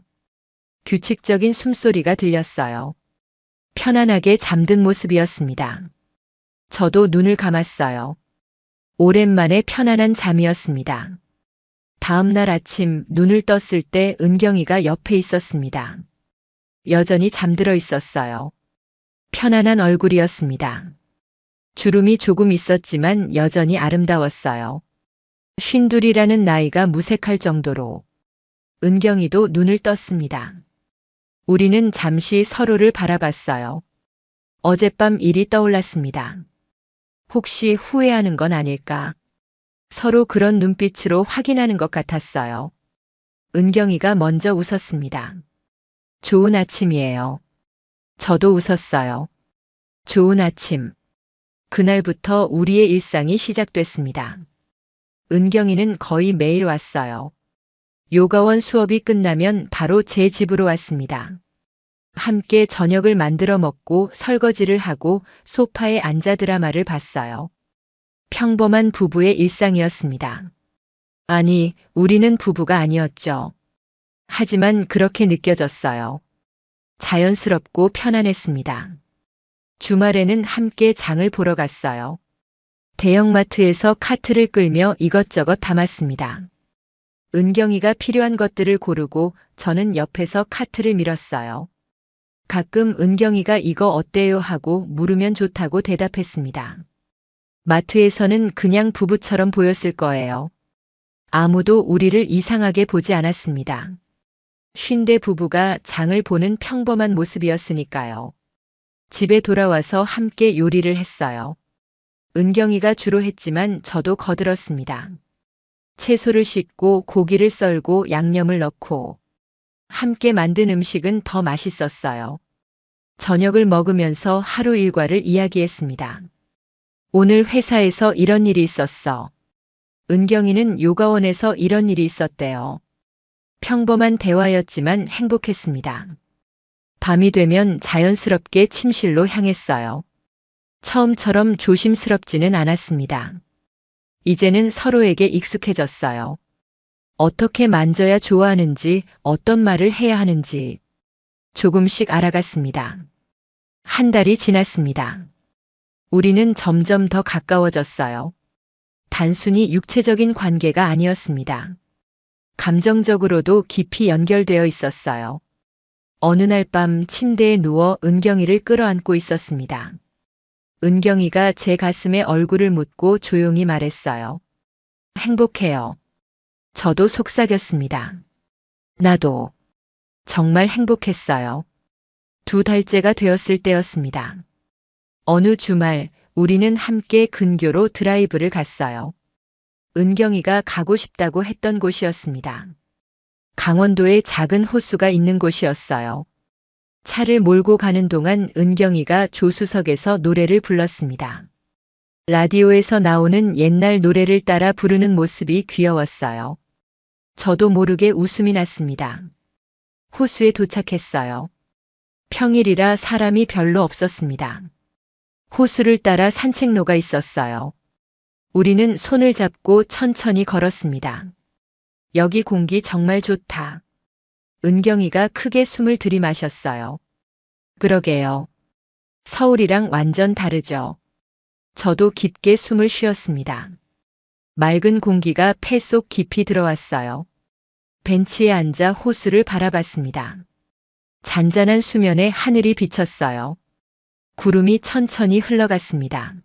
규칙적인 숨소리가 들렸어요. 편안하게 잠든 모습이었습니다. 저도 눈을 감았어요. 오랜만에 편안한 잠이었습니다. 다음 날 아침 눈을 떴을 때 은경이가 옆에 있었습니다. 여전히 잠들어 있었어요. 편안한 얼굴이었습니다. 주름이 조금 있었지만 여전히 아름다웠어요. 52이라는 나이가 무색할 정도로. 은경이도 눈을 떴습니다. 우리는 잠시 서로를 바라봤어요. 어젯밤 일이 떠올랐습니다. 혹시 후회하는 건 아닐까? 서로 그런 눈빛으로 확인하는 것 같았어요. 은경이가 먼저 웃었습니다. 좋은 아침이에요. 저도 웃었어요. 좋은 아침. 그날부터 우리의 일상이 시작됐습니다. 은경이는 거의 매일 왔어요. 요가원 수업이 끝나면 바로 제 집으로 왔습니다. 함께 저녁을 만들어 먹고 설거지를 하고 소파에 앉아 드라마를 봤어요. 평범한 부부의 일상이었습니다. 아니, 우리는 부부가 아니었죠. 하지만 그렇게 느껴졌어요. 자연스럽고 편안했습니다. 주말에는 함께 장을 보러 갔어요. 대형마트에서 카트를 끌며 이것저것 담았습니다. 은경이가 필요한 것들을 고르고 저는 옆에서 카트를 밀었어요. 가끔 은경이가 이거 어때요 하고 물으면 좋다고 대답했습니다. 마트에서는 그냥 부부처럼 보였을 거예요. 아무도 우리를 이상하게 보지 않았습니다. 50대 부부가 장을 보는 평범한 모습이었으니까요. 집에 돌아와서 함께 요리를 했어요. 은경이가 주로 했지만 저도 거들었습니다. 채소를 씻고 고기를 썰고 양념을 넣고 함께 만든 음식은 더 맛있었어요. 저녁을 먹으면서 하루 일과를 이야기했습니다. 오늘 회사에서 이런 일이 있었어. 은경이는 요가원에서 이런 일이 있었대요. 평범한 대화였지만 행복했습니다. 밤이 되면 자연스럽게 침실로 향했어요. 처음처럼 조심스럽지는 않았습니다. 이제는 서로에게 익숙해졌어요. 어떻게 만져야 좋아하는지, 어떤 말을 해야 하는지 조금씩 알아갔습니다. 한 달이 지났습니다. 우리는 점점 더 가까워졌어요. 단순히 육체적인 관계가 아니었습니다. 감정적으로도 깊이 연결되어 있었어요. 어느 날 밤 침대에 누워 은경이를 끌어안고 있었습니다. 은경이가 제 가슴에 얼굴을 묻고 조용히 말했어요. 행복해요. 저도 속삭였습니다. 나도. 정말 행복했어요. 2달째가 되었을 때였습니다. 어느 주말 우리는 함께 근교로 드라이브를 갔어요. 은경이가 가고 싶다고 했던 곳이었습니다. 강원도에 작은 호수가 있는 곳이었어요. 차를 몰고 가는 동안 은경이가 조수석에서 노래를 불렀습니다. 라디오에서 나오는 옛날 노래를 따라 부르는 모습이 귀여웠어요. 저도 모르게 웃음이 났습니다. 호수에 도착했어요. 평일이라 사람이 별로 없었습니다. 호수를 따라 산책로가 있었어요. 우리는 손을 잡고 천천히 걸었습니다. 여기 공기 정말 좋다. 은경이가 크게 숨을 들이마셨어요. 그러게요. 서울이랑 완전 다르죠. 저도 깊게 숨을 쉬었습니다. 맑은 공기가 폐 속 깊이 들어왔어요. 벤치에 앉아 호수를 바라봤습니다. 잔잔한 수면에 하늘이 비쳤어요. 구름이 천천히 흘러갔습니다.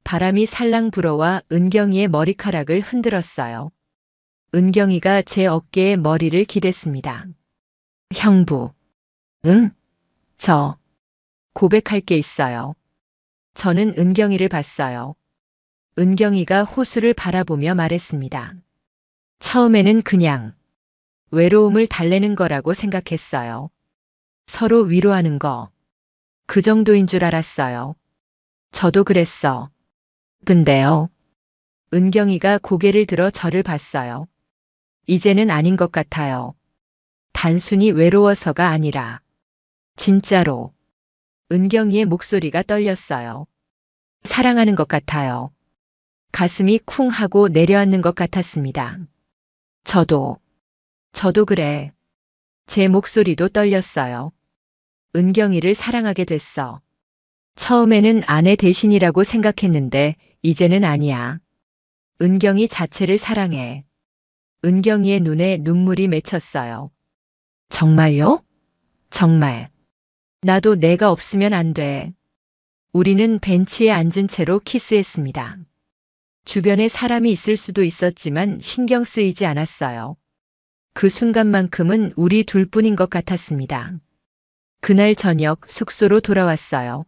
바람이 살랑 불어와 은경이의 머리카락을 흔들었어요. 은경이가 제 어깨에 머리를 기댔습니다. 형부. 응? 저. 고백할 게 있어요. 저는 은경이를 봤어요. 은경이가 호수를 바라보며 말했습니다. 처음에는 그냥 외로움을 달래는 거라고 생각했어요. 서로 위로하는 거. 그 정도인 줄 알았어요. 저도 그랬어. 근데요. 은경이가 고개를 들어 저를 봤어요. 이제는 아닌 것 같아요. 단순히 외로워서가 아니라 진짜로. 은경이의 목소리가 떨렸어요. 사랑하는 것 같아요. 가슴이 쿵 하고 내려앉는 것 같았습니다. 저도 그래. 제 목소리도 떨렸어요. 은경이를 사랑하게 됐어. 처음에는 아내 대신이라고 생각했는데 이제는 아니야. 은경이 자체를 사랑해. 은경이의 눈에 눈물이 맺혔어요. 정말요? 정말. 나도 내가 없으면 안 돼. 우리는 벤치에 앉은 채로 키스했습니다. 주변에 사람이 있을 수도 있었지만 신경 쓰이지 않았어요. 그 순간만큼은 우리 둘뿐인 것 같았습니다. 그날 저녁 숙소로 돌아왔어요.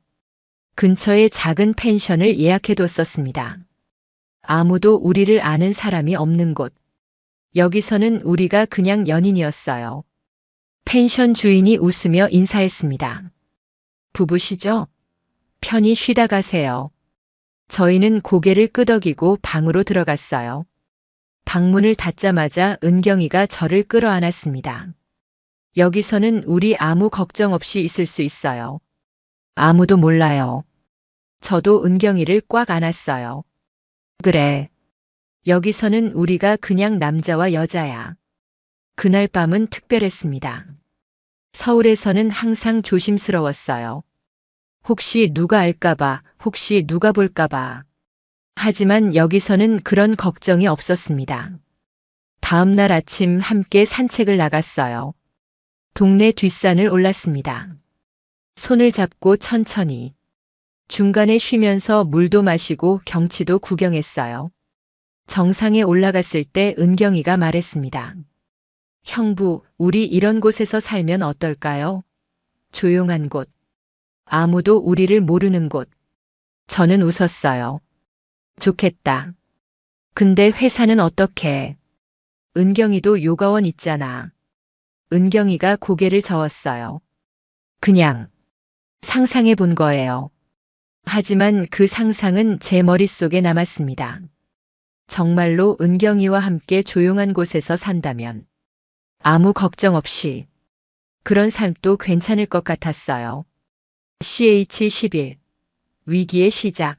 근처에 작은 펜션을 예약해뒀었습니다. 아무도 우리를 아는 사람이 없는 곳. 여기서는 우리가 그냥 연인이었어요. 펜션 주인이 웃으며 인사했습니다. 부부시죠? 편히 쉬다 가세요. 저희는 고개를 끄덕이고 방으로 들어갔어요. 방문을 닫자마자 은경이가 저를 끌어안았습니다. 여기서는 우리 아무 걱정 없이 있을 수 있어요. 아무도 몰라요. 저도 은경이를 꽉 안았어요. 그래. 여기서는 우리가 그냥 남자와 여자야. 그날 밤은 특별했습니다. 서울에서는 항상 조심스러웠어요. 혹시 누가 알까봐, 혹시 누가 볼까봐. 하지만 여기서는 그런 걱정이 없었습니다. 다음 날 아침 함께 산책을 나갔어요. 동네 뒷산을 올랐습니다. 손을 잡고 천천히. 중간에 쉬면서 물도 마시고 경치도 구경했어요. 정상에 올라갔을 때 은경이가 말했습니다. 형부, 우리 이런 곳에서 살면 어떨까요? 조용한 곳. 아무도 우리를 모르는 곳. 저는 웃었어요. 좋겠다. 근데 회사는 어떻게? 은경이도 요가원 있잖아. 은경이가 고개를 저었어요. 그냥 상상해 본 거예요. 하지만 그 상상은 제 머릿속에 남았습니다. 정말로 은경이와 함께 조용한 곳에서 산다면 아무 걱정 없이 그런 삶도 괜찮을 것 같았어요. CH11 위기의 시작.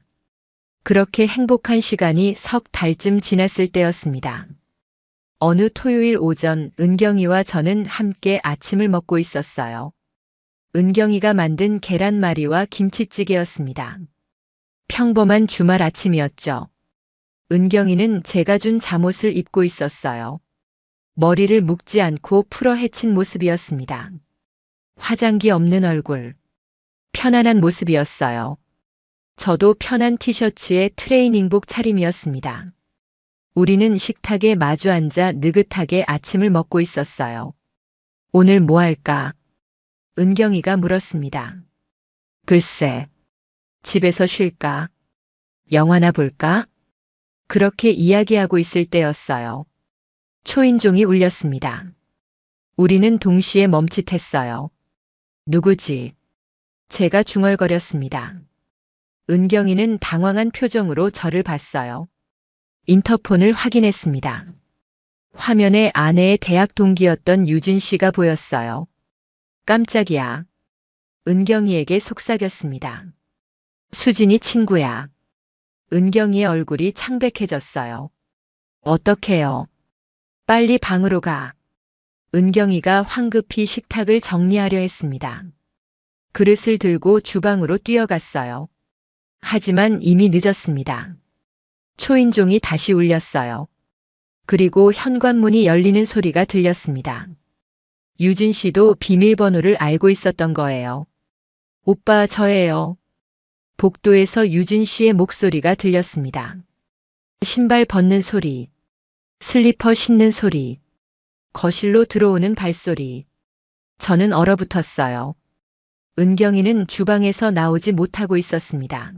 그렇게 행복한 시간이 석 달쯤 지났을 때였습니다. 어느 토요일 오전 은경이와 저는 함께 아침을 먹고 있었어요. 은경이가 만든 계란말이와 김치찌개였습니다. 평범한 주말 아침이었죠. 은경이는 제가 준 잠옷을 입고 있었어요. 머리를 묶지 않고 풀어 헤친 모습이었습니다. 화장기 없는 얼굴. 편안한 모습이었어요. 저도 편한 티셔츠에 트레이닝복 차림이었습니다. 우리는 식탁에 마주 앉아 느긋하게 아침을 먹고 있었어요. 오늘 뭐 할까? 은경이가 물었습니다. 글쎄, 집에서 쉴까? 영화나 볼까? 그렇게 이야기하고 있을 때였어요. 초인종이 울렸습니다. 우리는 동시에 멈칫했어요. 누구지? 제가 중얼거렸습니다. 은경이는 당황한 표정으로 저를 봤어요. 인터폰을 확인했습니다. 화면에 아내의 대학 동기였던 유진 씨가 보였어요. 깜짝이야. 은경이에게 속삭였습니다. 수진이 친구야. 은경이의 얼굴이 창백해졌어요. 어떡해요? 빨리 방으로 가. 은경이가 황급히 식탁을 정리하려 했습니다. 그릇을 들고 주방으로 뛰어갔어요. 하지만 이미 늦었습니다. 초인종이 다시 울렸어요. 그리고 현관문이 열리는 소리가 들렸습니다. 유진 씨도 비밀번호를 알고 있었던 거예요. 오빠, 저예요. 복도에서 유진 씨의 목소리가 들렸습니다. 신발 벗는 소리, 슬리퍼 신는 소리, 거실로 들어오는 발소리. 저는 얼어붙었어요. 은경이는 주방에서 나오지 못하고 있었습니다.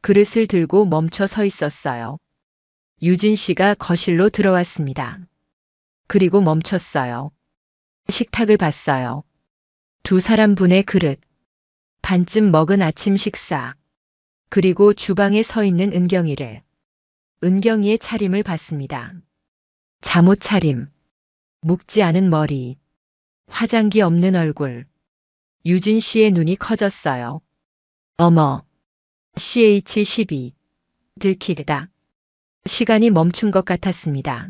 그릇을 들고 멈춰 서 있었어요. 유진 씨가 거실로 들어왔습니다. 그리고 멈췄어요. 식탁을 봤어요. 두 사람분의 그릇, 반쯤 먹은 아침 식사, 그리고 주방에 서 있는 은경이를. 은경이의 차림을 봤습니다. 잠옷 차림, 묶지 않은 머리, 화장기 없는 얼굴. 유진 씨의 눈이 커졌어요. 어머, CH12. 들키다. 시간이 멈춘 것 같았습니다.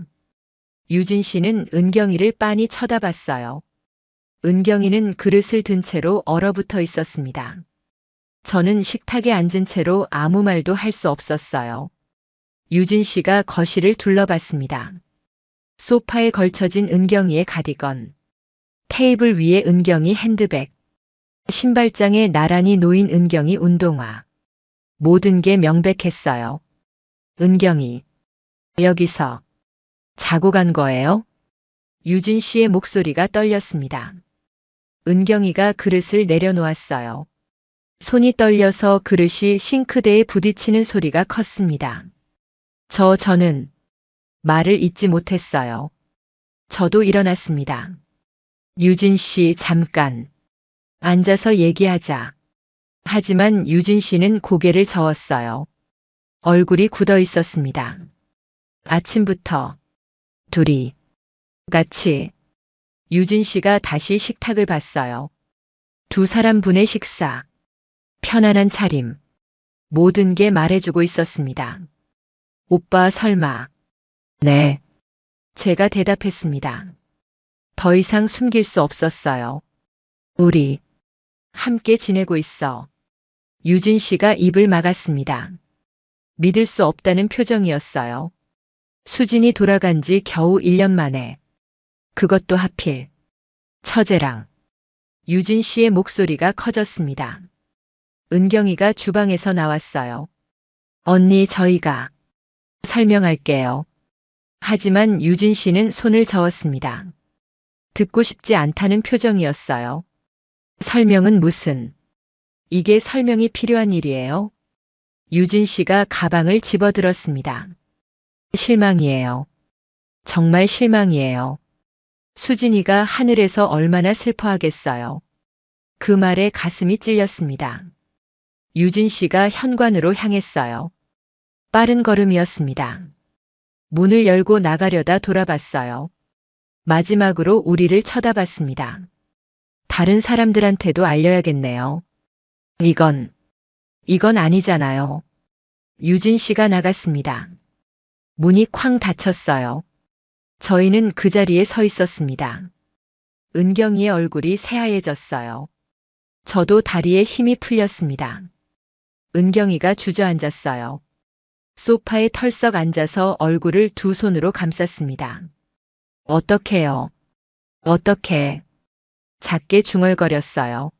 유진 씨는 은경이를 빤히 쳐다봤어요. 은경이는 그릇을 든 채로 얼어붙어 있었습니다. 저는 식탁에 앉은 채로 아무 말도 할 수 없었어요. 유진 씨가 거실을 둘러봤습니다. 소파에 걸쳐진 은경이의 가디건, 테이블 위에 은경이 핸드백, 신발장에 나란히 놓인 은경이 운동화. 모든 게 명백했어요. 은경이, 여기서 자고 간 거예요? 유진 씨의 목소리가 떨렸습니다. 은경이가 그릇을 내려놓았어요. 손이 떨려서 그릇이 싱크대에 부딪히는 소리가 컸습니다. 저는 말을 잇지 못했어요. 저도 일어났습니다. 유진 씨, 잠깐. 앉아서 얘기하자. 하지만 유진 씨는 고개를 저었어요. 얼굴이 굳어 있었습니다. 아침부터 둘이 같이. 유진 씨가 다시 식탁을 봤어요. 두 사람분의 식사, 편안한 차림, 모든 게 말해주고 있었습니다. 오빠 설마. 네. 제가 대답했습니다. 더 이상 숨길 수 없었어요. 우리 함께 지내고 있어. 유진 씨가 입을 막았습니다. 믿을 수 없다는 표정이었어요. 수진이 돌아간 지 겨우 1년 만에. 그것도 하필 처제랑. 유진 씨의 목소리가 커졌습니다. 은경이가 주방에서 나왔어요. 언니, 저희가 설명할게요. 하지만 유진 씨는 손을 저었습니다. 듣고 싶지 않다는 표정이었어요. 설명은 무슨? 이게 설명이 필요한 일이에요? 유진 씨가 가방을 집어들었습니다. 실망이에요. 정말 실망이에요. 수진이가 하늘에서 얼마나 슬퍼하겠어요. 그 말에 가슴이 찔렸습니다. 유진 씨가 현관으로 향했어요. 빠른 걸음이었습니다. 문을 열고 나가려다 돌아봤어요. 마지막으로 우리를 쳐다봤습니다. 다른 사람들한테도 알려야겠네요. 이건 아니잖아요. 유진 씨가 나갔습니다. 문이 쾅 닫혔어요. 저희는 그 자리에 서 있었습니다. 은경이의 얼굴이 새하얘졌어요. 저도 다리에 힘이 풀렸습니다. 은경이가 주저앉았어요. 소파에 털썩 앉아서 얼굴을 두 손으로 감쌌습니다. 어떡해요? 어떡해? 작게 중얼거렸어요.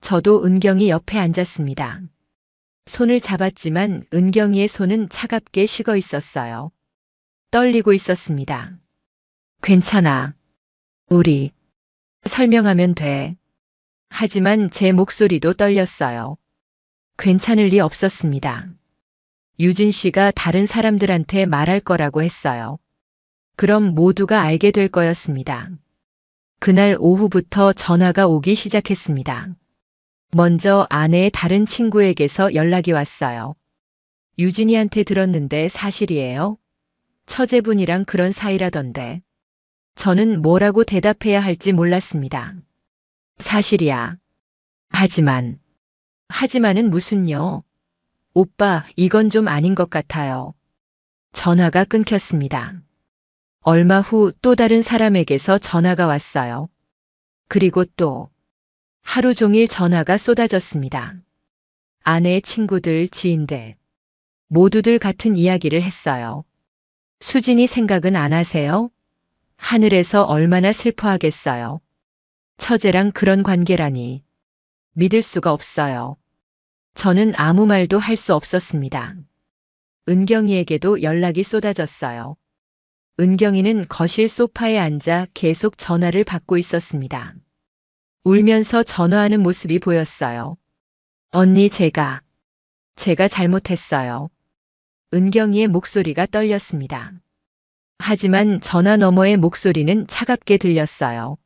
저도 은경이 옆에 앉았습니다. 손을 잡았지만 은경이의 손은 차갑게 식어 있었어요. 떨리고 있었습니다. 괜찮아. 우리 설명하면 돼. 하지만 제 목소리도 떨렸어요. 괜찮을 리 없었습니다. 유진 씨가 다른 사람들한테 말할 거라고 했어요. 그럼 모두가 알게 될 거였습니다. 그날 오후부터 전화가 오기 시작했습니다. 먼저 아내의 다른 친구에게서 연락이 왔어요. 유진이한테 들었는데 사실이에요? 처제분이랑 그런 사이라던데. 저는 뭐라고 대답해야 할지 몰랐습니다. 사실이야. 하지만은 무슨요? 오빠, 이건 좀 아닌 것 같아요. 전화가 끊겼습니다. 얼마 후 또 다른 사람에게서 전화가 왔어요. 그리고 또 하루 종일 전화가 쏟아졌습니다. 아내의 친구들, 지인들, 모두들 같은 이야기를 했어요. 수진이 생각은 안 하세요? 하늘에서 얼마나 슬퍼하겠어요. 처제랑 그런 관계라니. 믿을 수가 없어요. 저는 아무 말도 할 수 없었습니다. 은경이에게도 연락이 쏟아졌어요. 은경이는 거실 소파에 앉아 계속 전화를 받고 있었습니다. 울면서 전화하는 모습이 보였어요. 언니, 제가 잘못했어요. 은경이의 목소리가 떨렸습니다. 하지만 전화 너머의 목소리는 차갑게 들렸어요.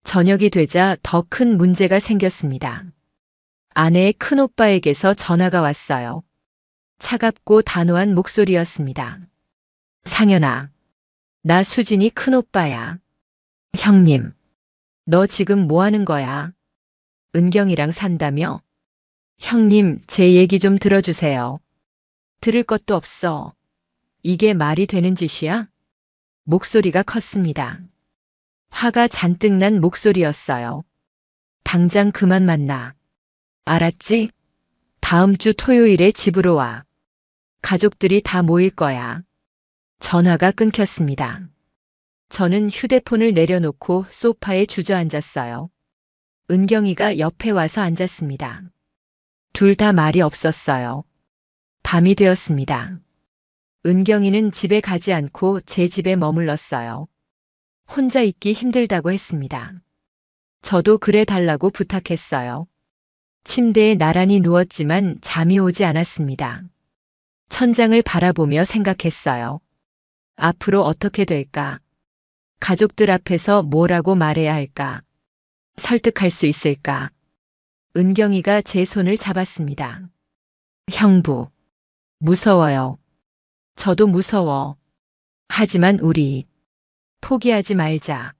저녁이 되자 더 큰 문제가 생겼습니다. 아내의 큰오빠에게서 전화가 왔어요. 차갑고 단호한 목소리였습니다. 상현아, 나 수진이 큰오빠야. 형님, 너 지금 뭐 하는 거야? 은경이랑 산다며? 형님, 제 얘기 좀 들어주세요. 들을 것도 없어. 이게 말이 되는 짓이야? 목소리가 컸습니다. 화가 잔뜩 난 목소리였어요. 당장 그만 만나. 알았지? 다음 주 토요일에 집으로 와. 가족들이 다 모일 거야. 전화가 끊겼습니다. 저는 휴대폰을 내려놓고 소파에 주저앉았어요. 은경이가 옆에 와서 앉았습니다. 둘 다 말이 없었어요. 밤이 되었습니다. 은경이는 집에 가지 않고 제 집에 머물렀어요. 혼자 있기 힘들다고 했습니다. 저도 그래 달라고 부탁했어요. 침대에 나란히 누웠지만 잠이 오지 않았습니다. 천장을 바라보며 생각했어요. 앞으로 어떻게 될까? 가족들 앞에서 뭐라고 말해야 할까? 설득할 수 있을까? 은경이가 제 손을 잡았습니다. 형부, 무서워요. 저도 무서워. 하지만 우리 포기하지 말자.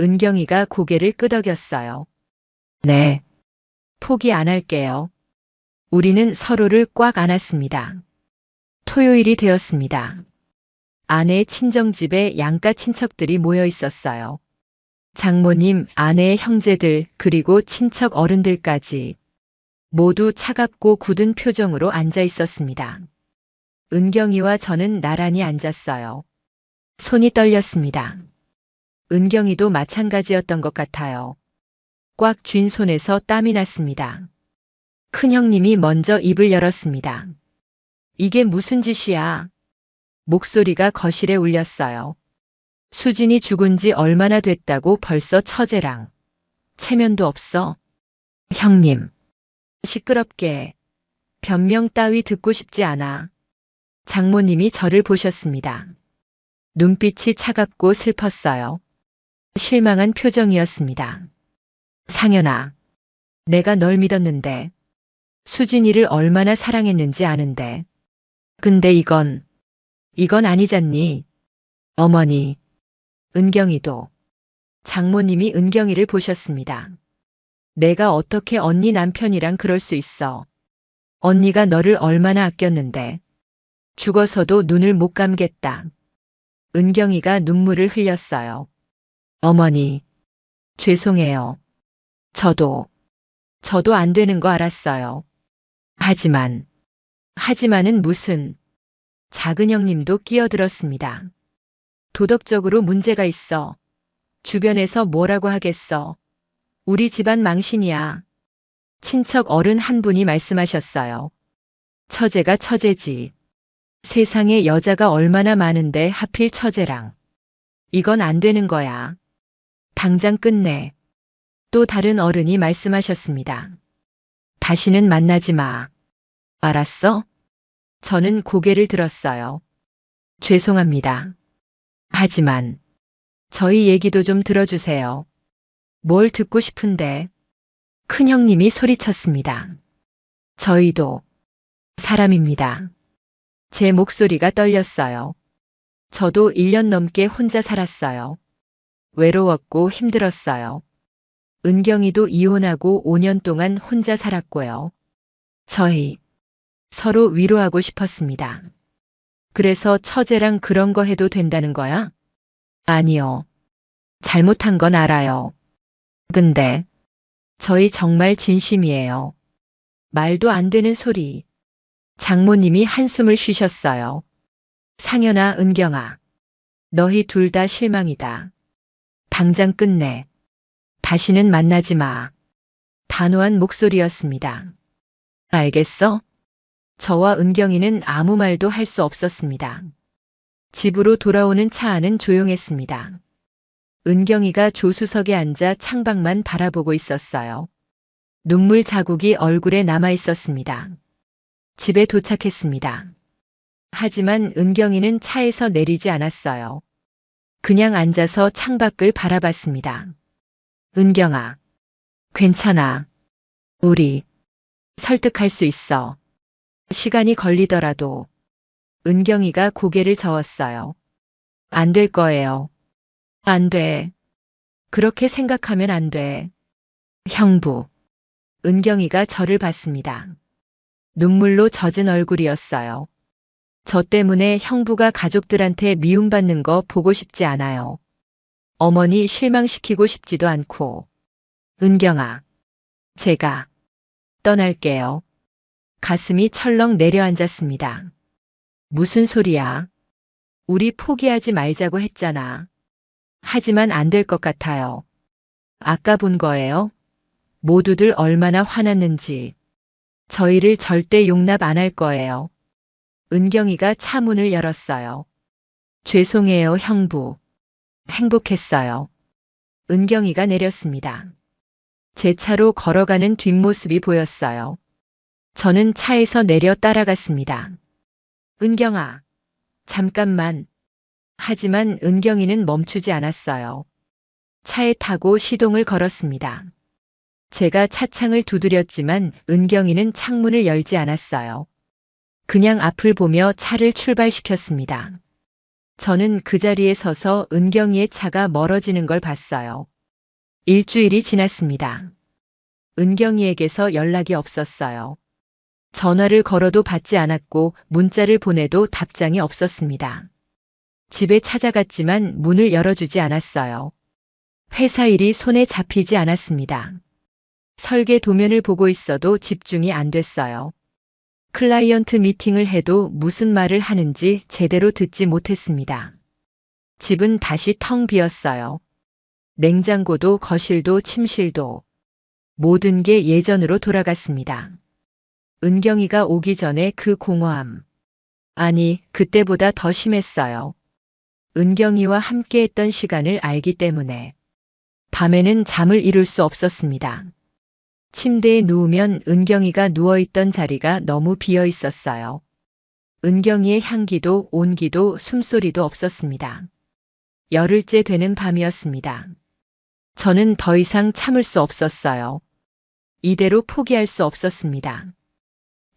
은경이가 고개를 끄덕였어요. 네, 포기 안 할게요. 우리는 서로를 꽉 안았습니다. 토요일이 되었습니다. 아내의 친정집에 양가 친척들이 모여 있었어요. 장모님, 아내의 형제들, 그리고 친척 어른들까지 모두 차갑고 굳은 표정으로 앉아 있었습니다. 은경이와 저는 나란히 앉았어요. 손이 떨렸습니다. 은경이도 마찬가지였던 것 같아요. 꽉 쥔 손에서 땀이 났습니다. 큰형님이 먼저 입을 열었습니다. 이게 무슨 짓이야? 목소리가 거실에 울렸어요. 수진이 죽은 지 얼마나 됐다고 벌써 처제랑 체면도 없어? 형님, 시끄럽게 변명 따위 듣고 싶지 않아. 장모님이 저를 보셨습니다. 눈빛이 차갑고 슬펐어요. 실망한 표정이었습니다. 상현아, 내가 널 믿었는데, 수진이를 얼마나 사랑했는지 아는데. 근데 이건 아니잖니. 어머니, 은경이도. 장모님이 은경이를 보셨습니다. 내가 어떻게 언니 남편이랑 그럴 수 있어. 언니가 너를 얼마나 아꼈는데. 죽어서도 눈을 못 감겠다. 은경이가 눈물을 흘렸어요. 어머니, 죄송해요. 저도 안 되는 거 알았어요. 하지만은 무슨. 작은 형님도 끼어들었습니다. 도덕적으로 문제가 있어. 주변에서 뭐라고 하겠어. 우리 집안 망신이야. 친척 어른 한 분이 말씀하셨어요. 처제가 처제지. 세상에 여자가 얼마나 많은데 하필 처제랑. 이건 안 되는 거야. 당장 끝내. 또 다른 어른이 말씀하셨습니다. 다시는 만나지 마. 알았어? 저는 고개를 들었어요. 죄송합니다. 하지만 저희 얘기도 좀 들어주세요. 뭘 듣고 싶은데. 큰형님이 소리쳤습니다. 저희도 사람입니다. 제 목소리가 떨렸어요. 저도 1년 넘게 혼자 살았어요. 외로웠고 힘들었어요. 은경이도 이혼하고 5년 동안 혼자 살았고요. 저희 서로 위로하고 싶었습니다. 그래서 처제랑 그런 거 해도 된다는 거야? 아니요. 잘못한 건 알아요. 근데 저희 정말 진심이에요. 말도 안 되는 소리. 장모님이 한숨을 쉬셨어요. 상현아, 은경아. 너희 둘 다 실망이다. 당장 끝내. 다시는 만나지 마. 단호한 목소리였습니다. 알겠어? 저와 은경이는 아무 말도 할 수 없었습니다. 집으로 돌아오는 차 안은 조용했습니다. 은경이가 조수석에 앉아 창밖만 바라보고 있었어요. 눈물 자국이 얼굴에 남아 있었습니다. 집에 도착했습니다. 하지만 은경이는 차에서 내리지 않았어요. 그냥 앉아서 창밖을 바라봤습니다. 은경아, 괜찮아. 우리 설득할 수 있어. 시간이 걸리더라도. 은경이가 고개를 저었어요. 안 될 거예요. 안 돼. 그렇게 생각하면 안 돼. 형부. 은경이가 저를 봤습니다. 눈물로 젖은 얼굴이었어요. 저 때문에 형부가 가족들한테 미움받는 거 보고 싶지 않아요. 어머니 실망시키고 싶지도 않고. 은경아, 제가 떠날게요. 가슴이 철렁 내려앉았습니다. 무슨 소리야? 우리 포기하지 말자고 했잖아. 하지만 안 될 것 같아요. 아까 본 거예요? 모두들 얼마나 화났는지. 저희를 절대 용납 안 할 거예요. 은경이가 차 문을 열었어요. 죄송해요, 형부. 행복했어요. 은경이가 내렸습니다. 제 차로 걸어가는 뒷모습이 보였어요. 저는 차에서 내려 따라갔습니다. 은경아, 잠깐만. 하지만 은경이는 멈추지 않았어요. 차에 타고 시동을 걸었습니다. 제가 차창을 두드렸지만 은경이는 창문을 열지 않았어요. 그냥 앞을 보며 차를 출발시켰습니다. 저는 그 자리에 서서 은경이의 차가 멀어지는 걸 봤어요. 일주일이 지났습니다. 은경이에게서 연락이 없었어요. 전화를 걸어도 받지 않았고 문자를 보내도 답장이 없었습니다. 집에 찾아갔지만 문을 열어주지 않았어요. 회사 일이 손에 잡히지 않았습니다. 설계 도면을 보고 있어도 집중이 안 됐어요. 클라이언트 미팅을 해도 무슨 말을 하는지 제대로 듣지 못했습니다. 집은 다시 텅 비었어요. 냉장고도 거실도 침실도 모든 게 예전으로 돌아갔습니다. 은경이가 오기 전에 그 공허함. 아니, 그때보다 더 심했어요. 은경이와 함께했던 시간을 알기 때문에 밤에는 잠을 이룰 수 없었습니다. 침대에 누우면 은경이가 누워있던 자리가 너무 비어 있었어요. 은경이의 향기도 온기도 숨소리도 없었습니다. 열흘째 되는 밤이었습니다. 저는 더 이상 참을 수 없었어요. 이대로 포기할 수 없었습니다.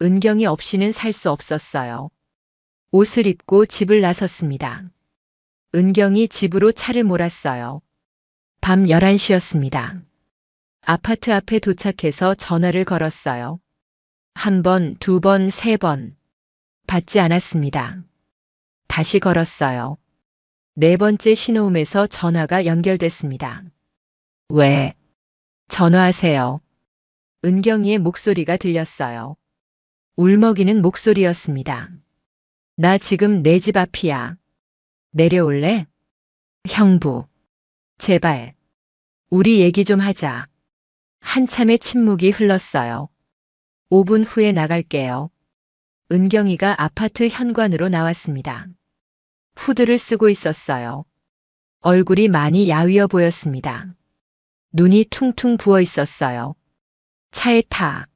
은경이 없이는 살 수 없었어요. 옷을 입고 집을 나섰습니다. 은경이 집으로 차를 몰았어요. 밤 11시였습니다. 아파트 앞에 도착해서 전화를 걸었어요. 한 번, 두 번, 세 번. 받지 않았습니다. 다시 걸었어요. 네 번째 신호음에서 전화가 연결됐습니다. 왜? 전화하세요. 은경이의 목소리가 들렸어요. 울먹이는 목소리였습니다. 나 지금 내 집 앞이야. 내려올래? 형부. 제발. 우리 얘기 좀 하자. 한참의 침묵이 흘렀어요. 5분 후에 나갈게요. 은경이가 아파트 현관으로 나왔습니다. 후드를 쓰고 있었어요. 얼굴이 많이 야위어 보였습니다. 눈이 퉁퉁 부어 있었어요. 차에 타.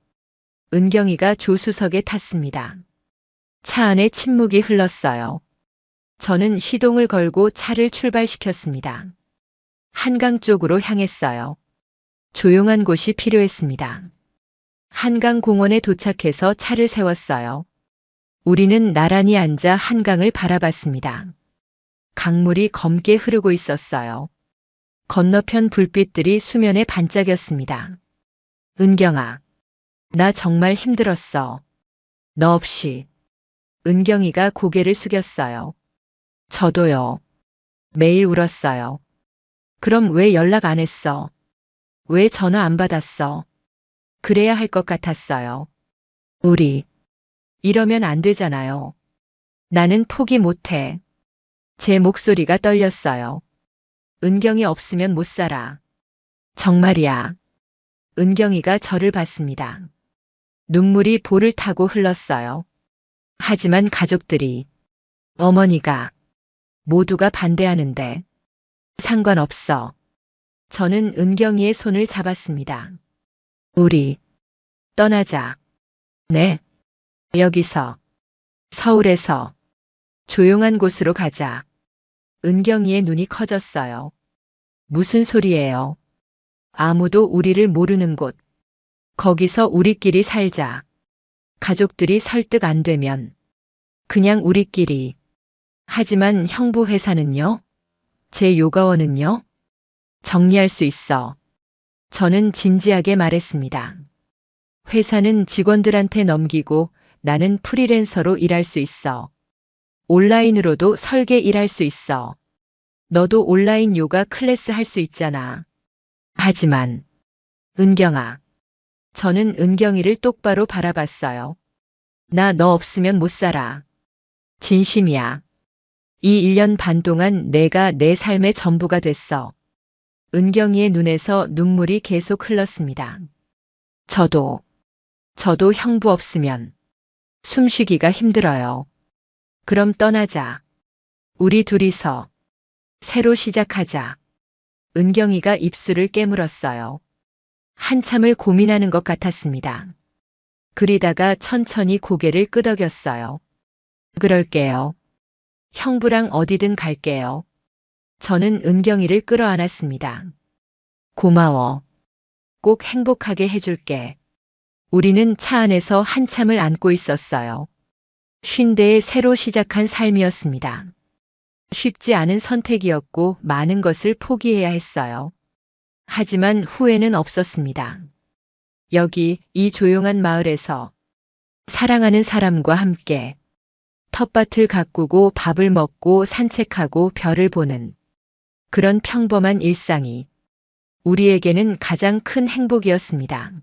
은경이가 조수석에 탔습니다. 차 안에 침묵이 흘렀어요. 저는 시동을 걸고 차를 출발시켰습니다. 한강 쪽으로 향했어요. 조용한 곳이 필요했습니다. 한강공원에 도착해서 차를 세웠어요. 우리는 나란히 앉아 한강을 바라봤습니다. 강물이 검게 흐르고 있었어요. 건너편 불빛들이 수면에 반짝였습니다. 은경아, 나 정말 힘들었어. 너 없이. 은경이가 고개를 숙였어요. 저도요. 매일 울었어요. 그럼 왜 연락 안 했어? 왜 전화 안 받았어? 그래야 할 것 같았어요. 우리, 이러면 안 되잖아요. 나는 포기 못해. 제 목소리가 떨렸어요. 은경이 없으면 못 살아. 정말이야. 은경이가 저를 봤습니다. 눈물이 볼을 타고 흘렀어요. 하지만 가족들이, 어머니가, 모두가 반대하는데, 상관없어. 저는 은경이의 손을 잡았습니다. 우리, 떠나자. 네. 여기서, 서울에서, 조용한 곳으로 가자. 은경이의 눈이 커졌어요. 무슨 소리예요? 아무도 우리를 모르는 곳. 거기서 우리끼리 살자. 가족들이 설득 안 되면 그냥 우리끼리. 하지만 형부 회사는요? 제 요가원은요? 정리할 수 있어. 저는 진지하게 말했습니다. 회사는 직원들한테 넘기고 나는 프리랜서로 일할 수 있어. 온라인으로도 설계 일할 수 있어. 너도 온라인 요가 클래스 할 수 있잖아. 하지만, 은경아. 저는 은경이를 똑바로 바라봤어요. 나 너 없으면 못 살아. 진심이야. 이 1년 반 동안 내가 내 삶의 전부가 됐어. 은경이의 눈에서 눈물이 계속 흘렀습니다. 저도 형부 없으면 숨쉬기가 힘들어요. 그럼 떠나자. 우리 둘이서 새로 시작하자. 은경이가 입술을 깨물었어요. 한참을 고민하는 것 같았습니다. 그리다가 천천히 고개를 끄덕였어요. 그럴게요. 형부랑 어디든 갈게요. 저는 은경이를 끌어안았습니다. 고마워. 꼭 행복하게 해줄게. 우리는 차 안에서 한참을 안고 있었어요. 50대에 새로 시작한 삶이었습니다. 쉽지 않은 선택이었고 많은 것을 포기해야 했어요. 하지만 후회는 없었습니다. 여기 이 조용한 마을에서 사랑하는 사람과 함께 텃밭을 가꾸고 밥을 먹고 산책하고 별을 보는 그런 평범한 일상이 우리에게는 가장 큰 행복이었습니다.